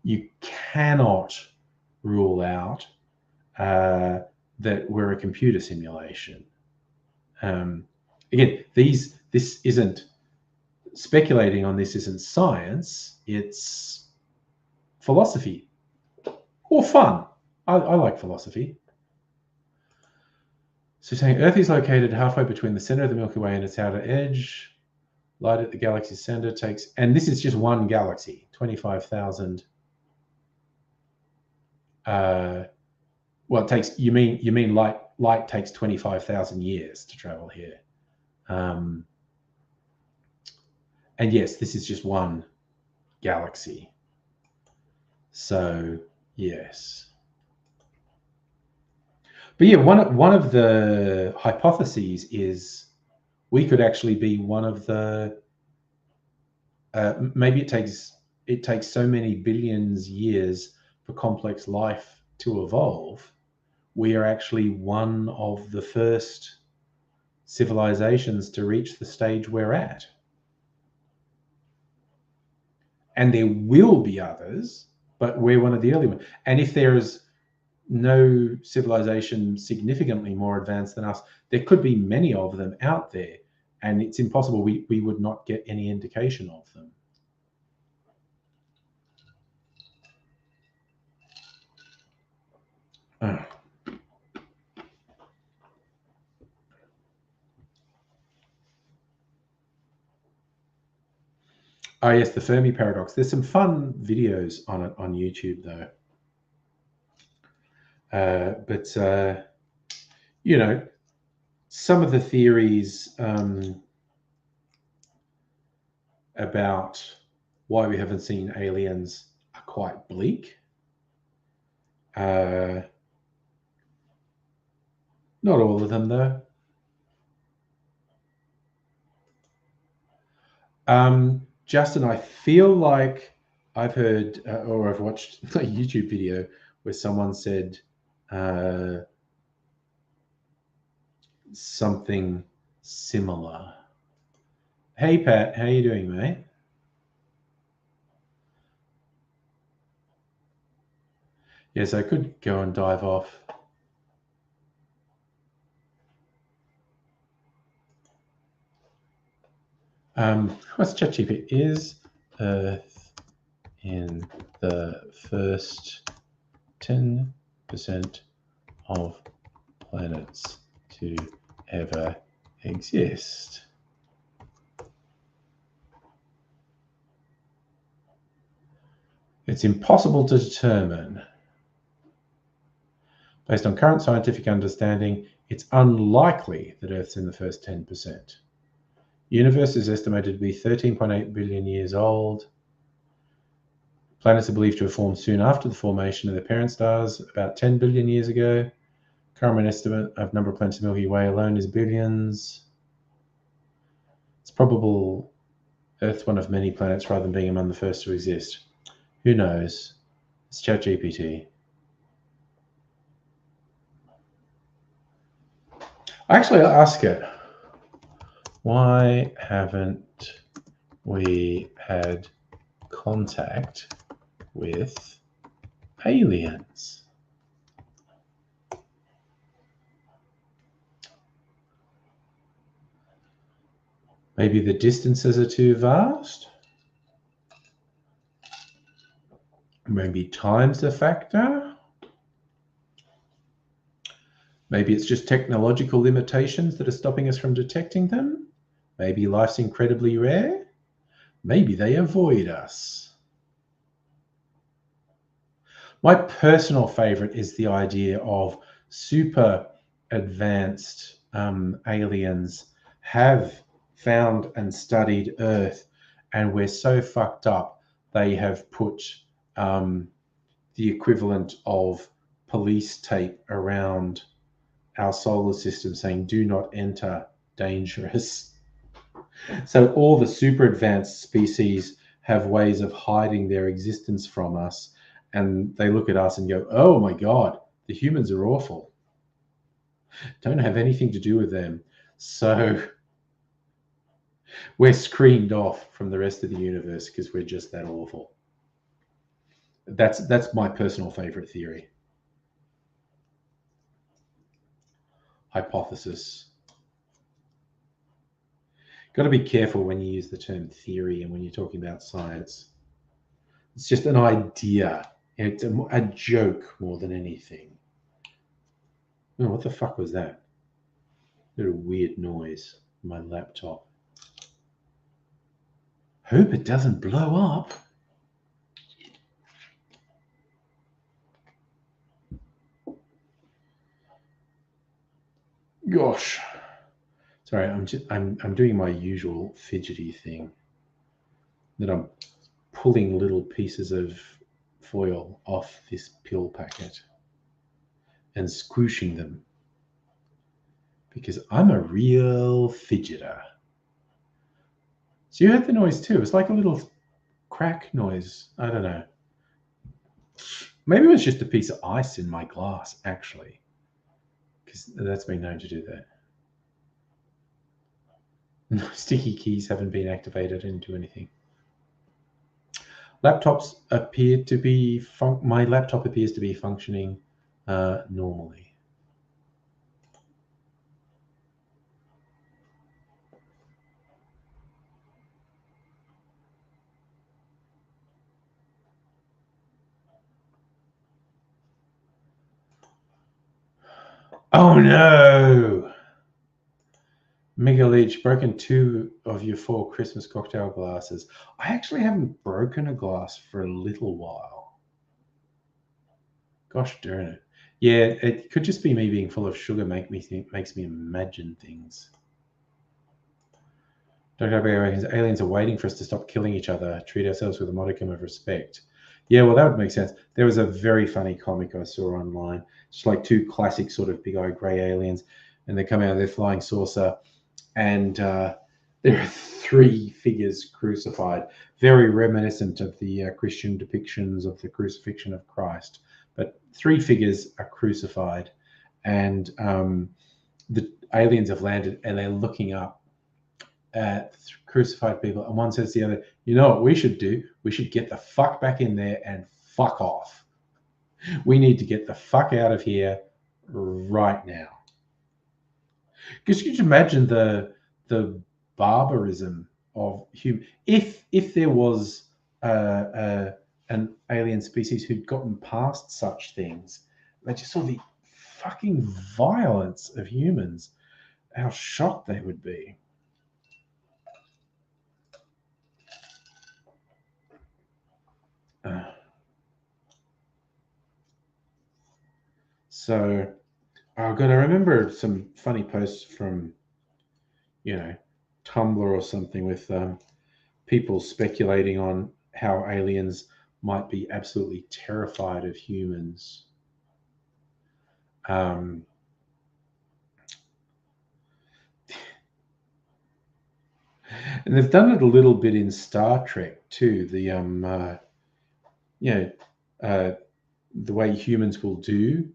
You cannot rule out that we're a computer simulation. Again, this isn't, speculating on this isn't science, it's philosophy or fun. I like philosophy. So saying Earth is located halfway between the center of the Milky Way and its outer edge. Light at the galaxy's center takes, and this is just one galaxy, 25,000. Well, it takes, you mean light takes 25,000 years to travel here. And yes, this is just one galaxy. So yes. But yeah, one of the hypotheses is we could actually be one of the, maybe it takes so many billions years for complex life to evolve. We are actually one of the first civilizations to reach the stage we're at. And there will be others, but we're one of the early ones. And if there is no civilization significantly more advanced than us, there could be many of them out there, and it's impossible we would not get any indication of them. Oh yes, the Fermi paradox. There's some fun videos on it on YouTube though. But you know, some of the theories about why we haven't seen aliens are quite bleak. Not all of them though. Justin, I feel like I've heard or I've watched a YouTube video where someone said something similar. Hey Pat, how you doing, mate? Yes, I could go and dive off. What's ChatGPT? Is Earth in the first 10% of planets to ever exist? It's impossible to determine. Based on current scientific understanding, it's unlikely that Earth's in the first 10%. The universe is estimated to be 13.8 billion years old. Planets are believed to have formed soon after the formation of their parent stars, about 10 billion years ago. Current estimate of number of planets in the Milky Way alone is billions. It's probable Earth's one of many planets rather than being among the first to exist. Who knows? It's ChatGPT. Actually, I'll ask it. Why haven't we had contact with aliens? Maybe the distances are too vast? Maybe time's a factor? Maybe it's just technological limitations that are stopping us from detecting them? Maybe life's incredibly rare? Maybe they avoid us. My personal favorite is the idea of super advanced aliens have found and studied Earth, and we're so fucked up they have put the equivalent of police tape around our solar system saying do not enter, dangerous. So all the super advanced species have ways of hiding their existence from us, and they look at us and go, oh my God, the humans are awful. Don't have anything to do with them. So we're screened off from the rest of the universe because we're just that awful. That's my personal favorite theory. Hypothesis. Got to be careful when you use the term theory and when you're talking about science. It's just an idea. It's a joke more than anything. Oh, what the fuck was that? A weird noise on my laptop. Hope it doesn't blow up. Gosh. Sorry, I'm doing my usual fidgety thing. That I'm pulling little pieces of foil off this pill packet and squooshing them because I'm a real fidgeter. So you heard the noise too. It's like a little crack noise. I don't know. Maybe it was just a piece of ice in my glass, actually, because that's been known to do that. No sticky keys haven't been activated into anything. Laptops appear to be my laptop appears to be functioning normally. Oh no! Mega Leech, broken 2 of your 4 Christmas cocktail glasses. I actually haven't broken a glass for a little while. Gosh darn it. Yeah, it could just be me being full of sugar makes me imagine things. Dr. Abigail reckons aliens are waiting for us to stop killing each other, treat ourselves with a modicum of respect. Yeah, well, that would make sense. There was a very funny comic I saw online. It's like 2 classic sort of big-eyed grey aliens, and they come out of their flying saucer, and there are 3 figures crucified, very reminiscent of the Christian depictions of the crucifixion of Christ. But 3 figures are crucified, and the aliens have landed, and they're looking up at crucified people, and one says to the other, you know what we should do? We should get the fuck back in there and fuck off. We need to get the fuck out of here right now. Because you can imagine the barbarism of human. If there was an alien species who'd gotten past such things, they just saw the fucking violence of humans, how shocked they would be. So, oh god, I remember some funny posts from, Tumblr or something with people speculating on how aliens might be absolutely terrified of humans. And they've done it a little bit in Star Trek too. The way humans will do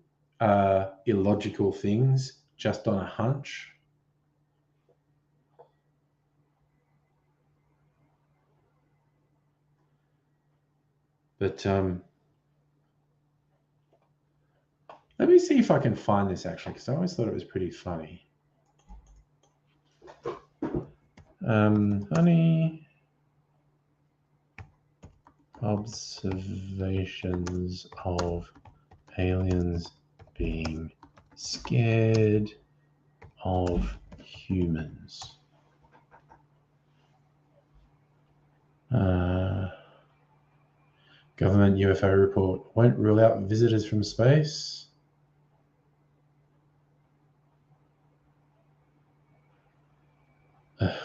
illogical things just on a hunch. But let me see if I can find this actually, because I always thought it was pretty funny. Honey, observations of aliens being scared of humans. Government UFO report won't rule out visitors from space. It's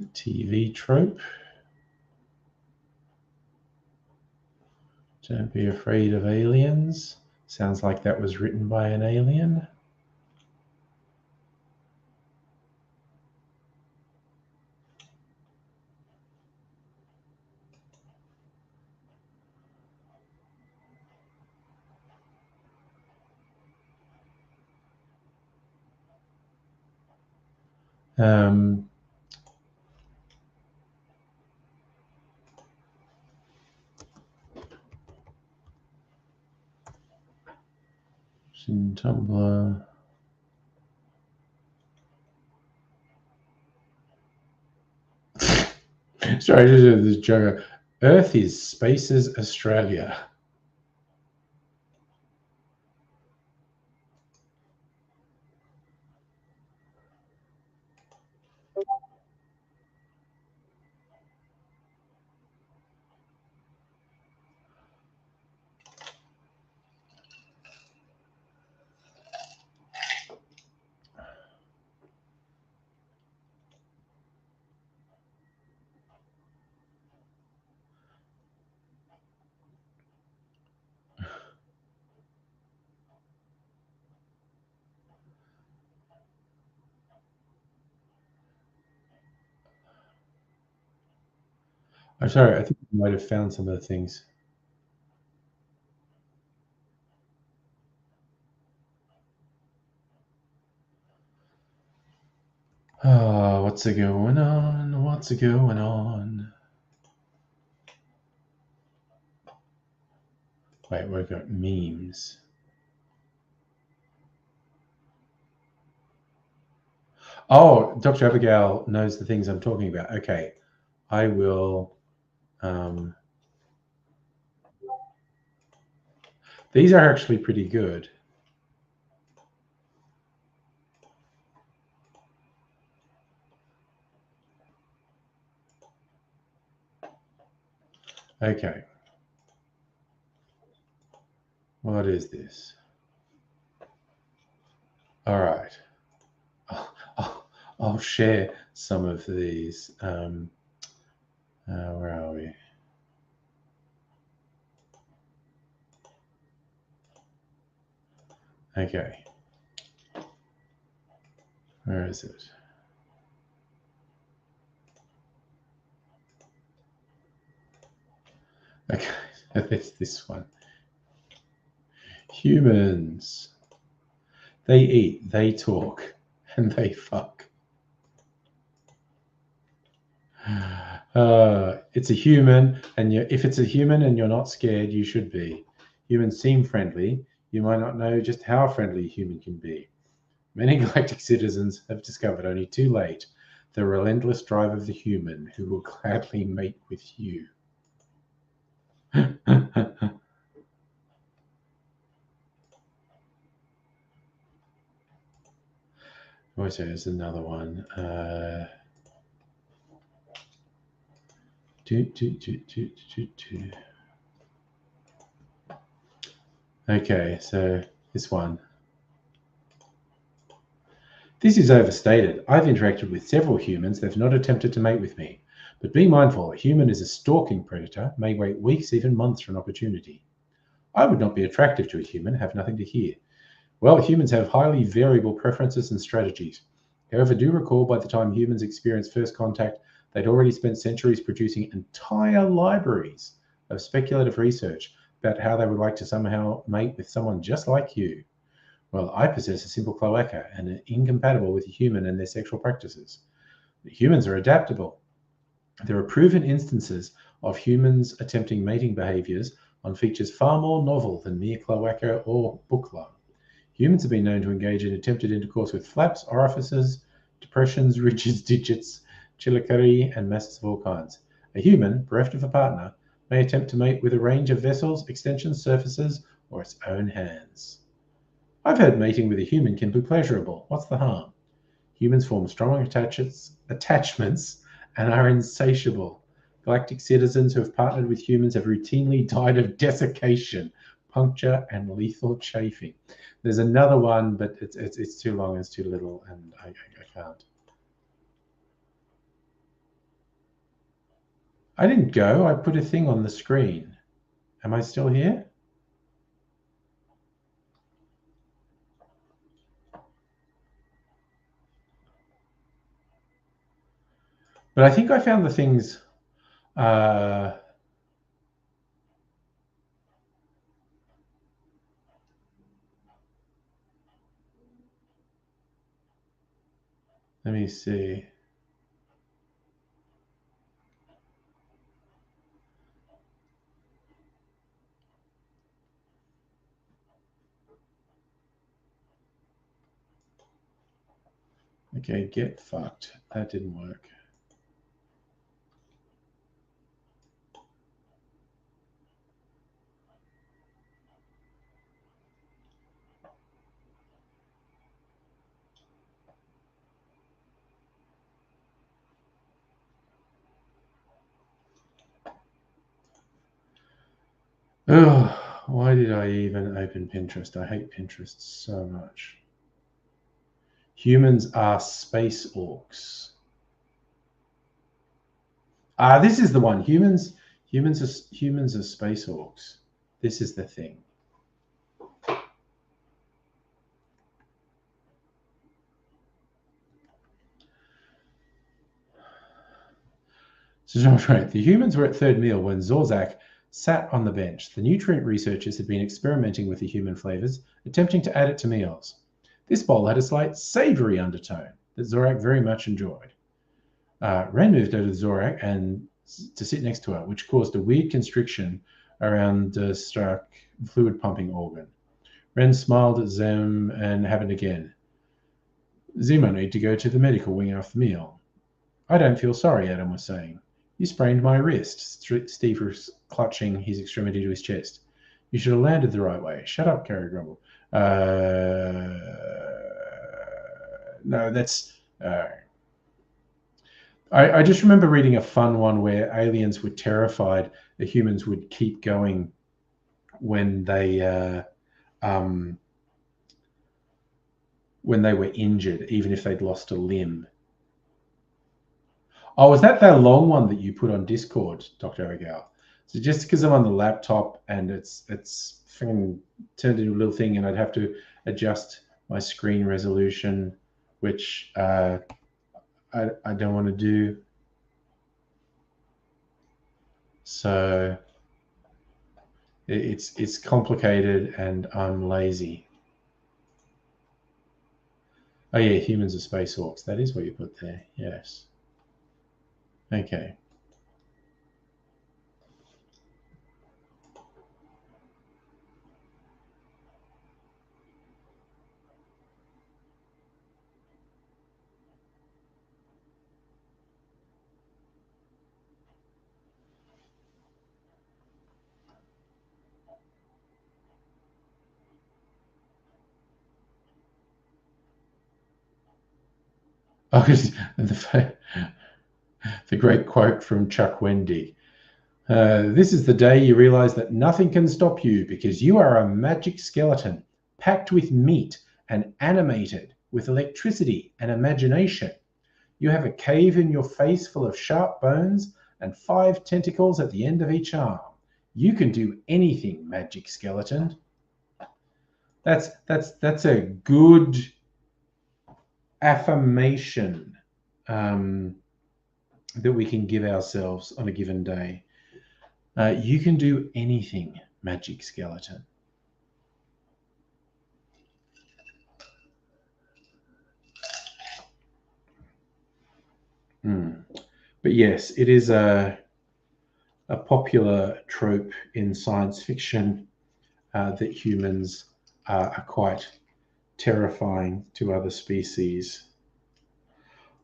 a TV trope. Don't be afraid of aliens. Sounds like that was written by an alien. In Tumblr. Sorry, this joke. Earth is Space's Australia. I'm sorry, I think I might have found some of the things. Oh, what's it going on? What's it going on? Wait, we've got memes. Oh, Dr. Abigail knows the things I'm talking about. Okay, I will. These are actually pretty good. Okay. What is this? All right. I'll share some of these. Where are we? Okay. Where is it? Okay, it's this one. Humans. They eat, they talk, and they fuck. It's a human, and if it's a human and you're not scared, you should be. Humans seem friendly. You might not know just how friendly a human can be. Many galactic citizens have discovered only too late the relentless drive of the human who will gladly mate with you. Oh, so there's another one. Okay, so this one. This is overstated. I've interacted with several humans that have not attempted to mate with me. But be mindful, a human is a stalking predator, may wait weeks, even months for an opportunity. I would not be attractive to a human, have nothing to hear. Well, humans have highly variable preferences and strategies. However, do recall by the time humans experienced first contact, they'd already spent centuries producing entire libraries of speculative research about how they would like to somehow mate with someone just like you. Well, I possess a simple cloaca and are incompatible with a human and their sexual practices. The humans are adaptable. There are proven instances of humans attempting mating behaviors on features far more novel than mere cloaca or book lung. Humans have been known to engage in attempted intercourse with flaps, orifices, depressions, ridges, digits, chillicary, and masses of all kinds. A human, bereft of a partner, may attempt to mate with a range of vessels, extensions, surfaces, or its own hands. I've heard mating with a human can be pleasurable. What's the harm? Humans form strong attachments and are insatiable. Galactic citizens who have partnered with humans have routinely died of desiccation, puncture, and lethal chafing. There's another one, but it's too long, it's too little, and I can't. I didn't go. I put a thing on the screen. Am I still here? But I think I found the things. Let me see. Okay, get fucked. That didn't work. Oh, why did I even open Pinterest? I hate Pinterest so much. Humans are space orcs. This is the one. Humans are space orcs. This is the thing. So, right, the humans were at third meal when Zorzak sat on the bench. The nutrient researchers had been experimenting with the human flavors, attempting to add it to meals. This bowl had a slight savory undertone that Zorak very much enjoyed. Ren moved over to Zorak and to sit next to her, which caused a weird constriction around the Stark fluid pumping organ. Ren smiled at Zem and happened again. Zemo need to go to the medical wing after the meal. I don't feel sorry, Adam was saying. You sprained my wrist. Steve was clutching his extremity to his chest. You should have landed the right way. Shut up, Carrie grumbled. No, that's... I just remember reading a fun one where aliens were terrified that humans would keep going when they were injured, even if they'd lost a limb. Oh, was that long one that you put on Discord, Dr. Abigail? So just because I'm on the laptop and it's turned into a little thing, and I'd have to adjust my screen resolution, which I don't want to do. So it's complicated, and I'm lazy. Oh yeah, humans are space orcs. That is what you put there. Yes. Okay. Oh, the great quote from Chuck Wendy. This is the day you realize that nothing can stop you because you are a magic skeleton packed with meat and animated with electricity and imagination. You have a cave in your face full of sharp bones and 5 tentacles at the end of each arm. You can do anything, magic skeleton. That's a good affirmation that we can give ourselves on a given day. You can do anything, magic skeleton. But yes, it is a popular trope in science fiction that humans are quite terrifying to other species.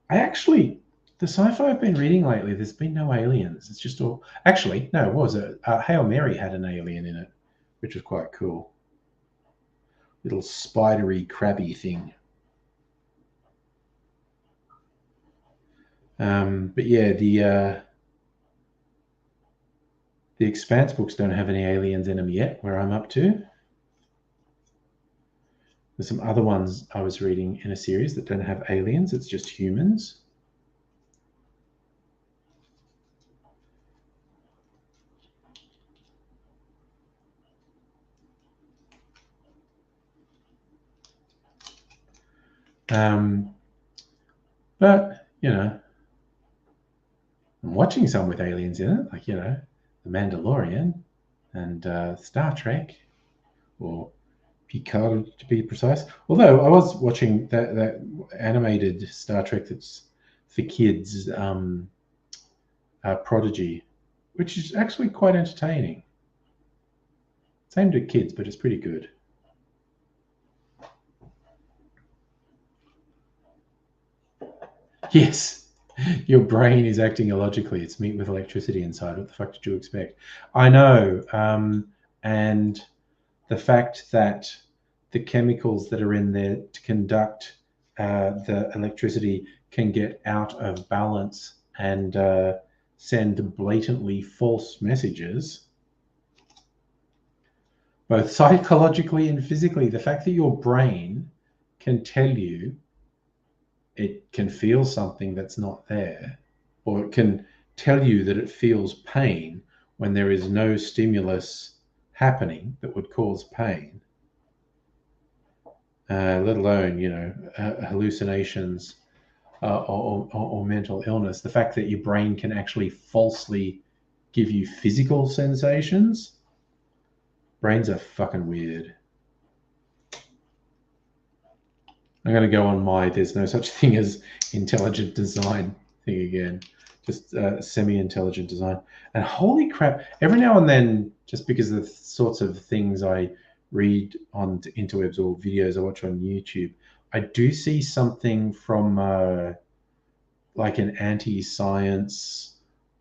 The sci-fi I've been reading lately, there's been no aliens. It's just all... Actually, no, what was it? Hail Mary had an alien in it, which was quite cool. Little spidery, crabby thing. But yeah, the Expanse books don't have any aliens in them yet, where I'm up to. There's some other ones I was reading in a series that don't have aliens. It's just humans. But, I'm watching some with aliens in it, like, The Mandalorian and Star Trek, or Picard to be precise. Although I was watching that animated Star Trek that's for kids, Prodigy, which is actually quite entertaining. It's aimed at kids, but it's pretty good. Yes, your brain is acting illogically. It's meat with electricity inside. What the fuck did you expect? I know. And the fact that the chemicals that are in there to conduct the electricity can get out of balance and send blatantly false messages, both psychologically and physically. The fact that your brain can tell you it can feel something that's not there, or it can tell you that it feels pain when there is no stimulus happening that would cause pain, let alone, hallucinations or mental illness. The fact that your brain can actually falsely give you physical sensations. Brains are fucking weird. I'm going to go on my there's no such thing as intelligent design thing again. Just semi-intelligent design. And holy crap, every now and then, just because of the sorts of things I read on interwebs or videos I watch on YouTube, I do see something from like an anti-science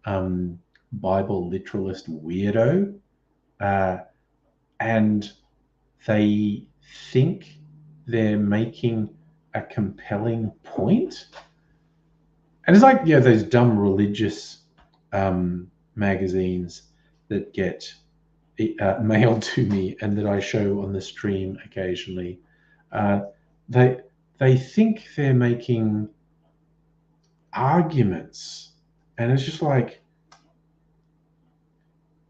Bible literalist weirdo. And they think they're making a compelling point. And it's like, those dumb religious magazines that get mailed to me and that I show on the stream occasionally. They think they're making arguments, and it's just like,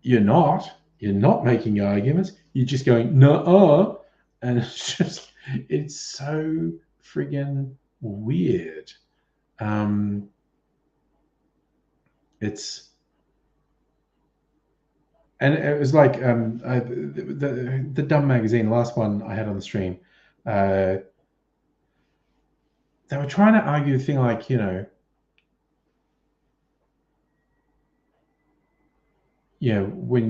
you're not making arguments. You're just going, nuh-uh. And it's so friggin' weird. And it was like the dumb magazine, the last one I had on the stream, they were trying to argue a thing like, when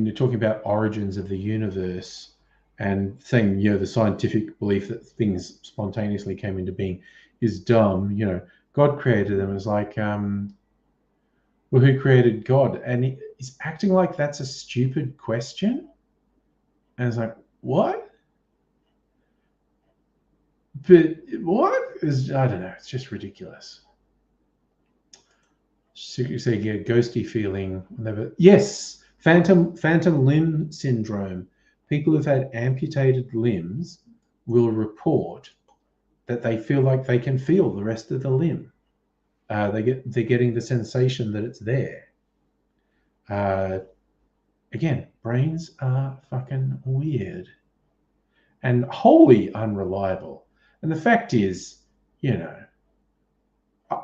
you're talking about origins of the universe and saying, the scientific belief that things spontaneously came into being is dumb, God created them. It's like, well, who created God? And he's acting like that's a stupid question. And it's like, what? But what is, I don't know, it's just ridiculous. So you say, ghosty feeling. Yes, Phantom limb syndrome. People who've had amputated limbs will report that they feel like they can feel the rest of the limb. They're getting the sensation that it's there. Again, brains are fucking weird and wholly unreliable. And the fact is, you know,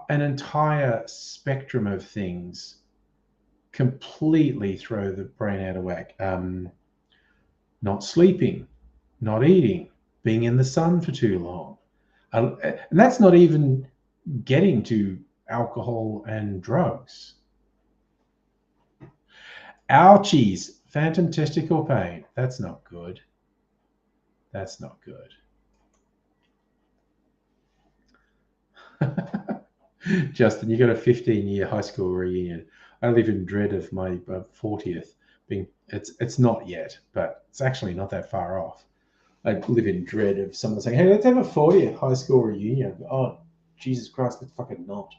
an entire spectrum of things completely throw the brain out of whack. Not sleeping, not eating, being in the sun for too long. And that's not even getting to alcohol and drugs. Ouchies, phantom testicle pain. That's not good. That's not good. Justin, you got a 15-year high school reunion. I live in dread of my 40th being. It's not yet, but it's actually not that far off. I live in dread of someone saying, "Hey, let's have a 40th high school reunion." Oh, Jesus Christ, let's fucking not.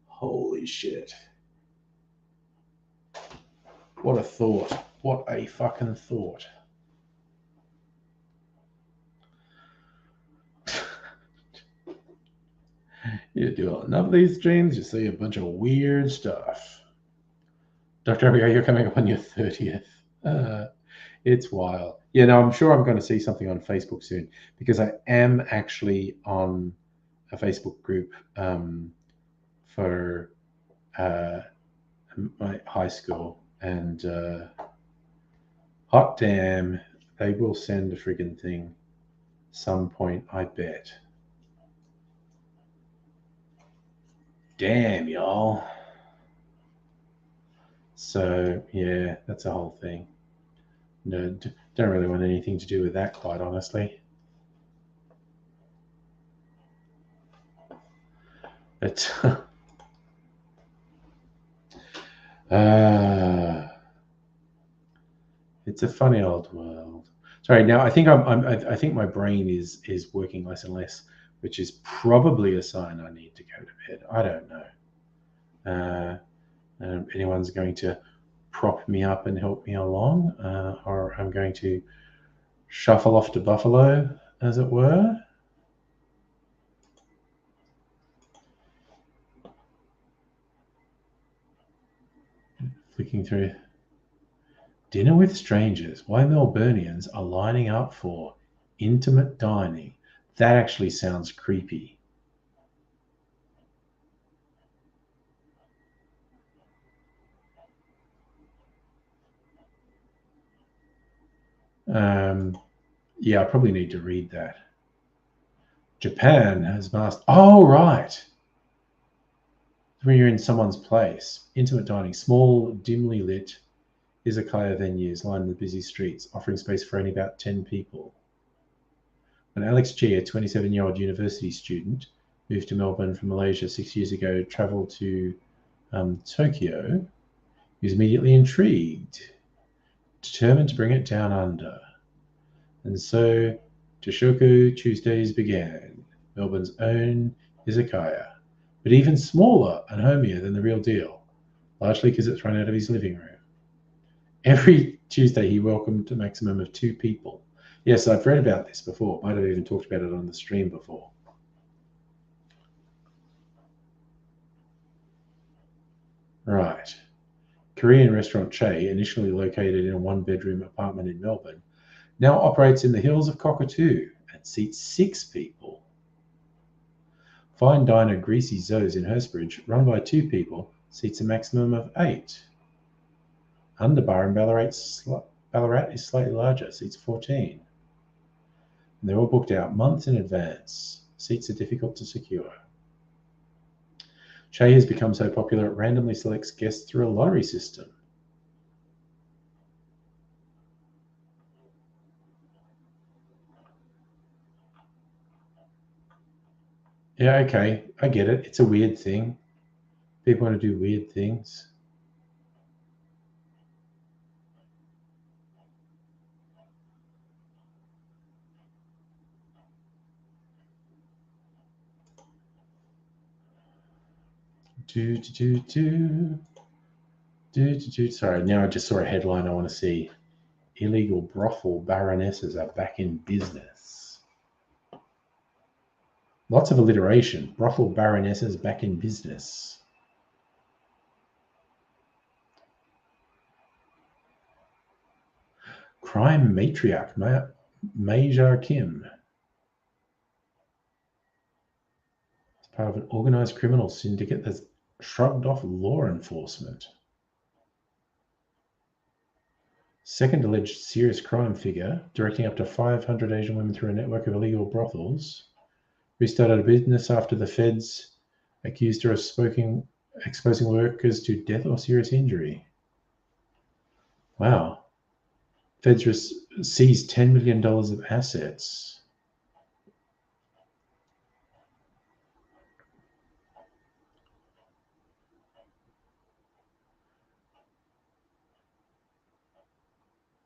Holy shit. What a thought. What a fucking thought. You do enough of these streams, you see a bunch of weird stuff. Dr. Abigail, you're coming up on your 30th. It's wild. Yeah, no, I'm sure I'm going to see something on Facebook soon because I am actually on a Facebook group for my high school, and hot damn, they will send a friggin' thing some point, I bet. Damn, y'all. So yeah, that's a whole thing. No, don't really want anything to do with that, quite honestly. But it's a funny old world. Sorry, now I think I think my brain is working less and less, which is probably a sign I need to go to bed. I don't know. Anyone's going to prop me up and help me along, or I'm going to shuffle off to Buffalo, as it were. Flicking through. Dinner with strangers. Why Melburnians are lining up for intimate dining. That actually sounds creepy. Yeah, I probably need to read that. Japan has mastered. Oh, right. When you're in someone's place, intimate dining, small, dimly lit izakaya venues line the busy streets, offering space for only about 10 people. When Alex G, a 27-year-old university student, moved to Melbourne from Malaysia 6 years ago, travelled to Tokyo, he was immediately intrigued, determined to bring it down under. And so Toshoku Tuesdays began, Melbourne's own izakaya, but even smaller and homier than the real deal, largely because it's run out of his living room. Every Tuesday he welcomed a maximum of 2 people. Yes, I've read about this before. Might have even talked about it on the stream before. Right. Korean restaurant Che, initially located in a 1-bedroom apartment in Melbourne, now operates in the hills of Cockatoo and seats 6 people. Fine diner Greasy Zoe's in Hurstbridge, run by 2 people, seats a maximum of 8. Underbar in Ballarat is slightly larger, seats 14. And they're all booked out months in advance. Seats are difficult to secure. Che has become so popular it randomly selects guests through a lottery system. Yeah, okay, I get it. It's a weird thing. People want to do weird things. Sorry, now I just saw a headline I want to see. Illegal brothel baronesses are back in business. Lots of alliteration. Brothel baronesses back in business. Crime matriarch, Major Kim. It's part of an organized criminal syndicate that's shrugged off law enforcement. Second alleged serious crime figure, directing up to 500 Asian women through a network of illegal brothels, restarted a business after the feds accused her of exposing workers to death or serious injury. Wow. Feds seized $10 million of assets.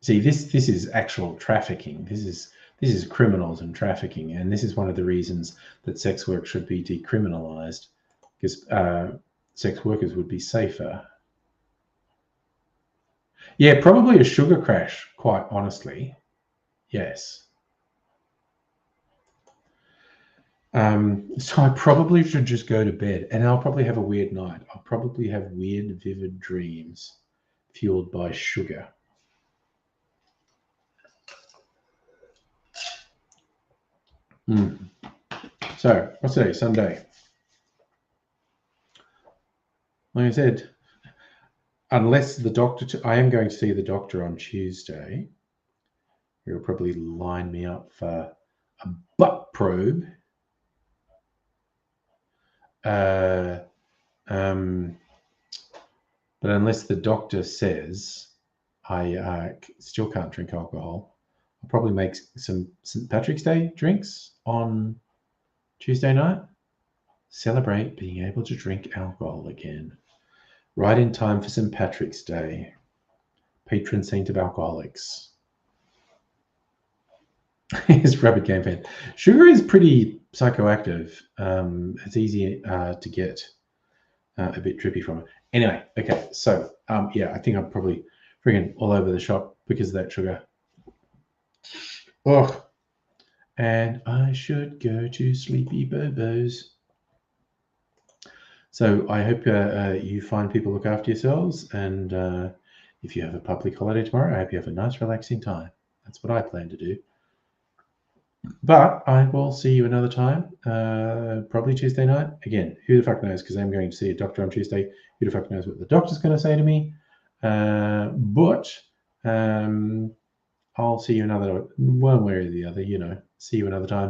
See, this is actual trafficking. This is criminals and trafficking, and this is one of the reasons that sex work should be decriminalized, because sex workers would be safer. Yeah, probably a sugar crash, quite honestly. Yes. So I probably should just go to bed, and I'll probably have a weird night. I'll probably have weird, vivid dreams fueled by sugar. So, what's today? Sunday. Like I said, unless the doctor, I am going to see the doctor on Tuesday. He'll probably line me up for a butt probe. But unless the doctor says I still can't drink alcohol, I'll probably make some St. Patrick's Day drinks on Tuesday night. Celebrate being able to drink alcohol again. Right in time for St. Patrick's Day. Patron saint of alcoholics. His rapid game fan. Sugar is pretty psychoactive. It's easy to get a bit trippy from it. Anyway, okay, so yeah, I think I'm probably friggin' all over the shop because of that sugar. Oh, and I should go to sleepy bobos. So I hope you find people look after yourselves, and if you have a public holiday tomorrow, I hope you have a nice relaxing time. That's what I plan to do. But I will see you another time, probably Tuesday night. Again, who the fuck knows, because I'm going to see a doctor on Tuesday. Who the fuck knows what the doctor's going to say to me. But I'll see you another, one way or the other, see you another time.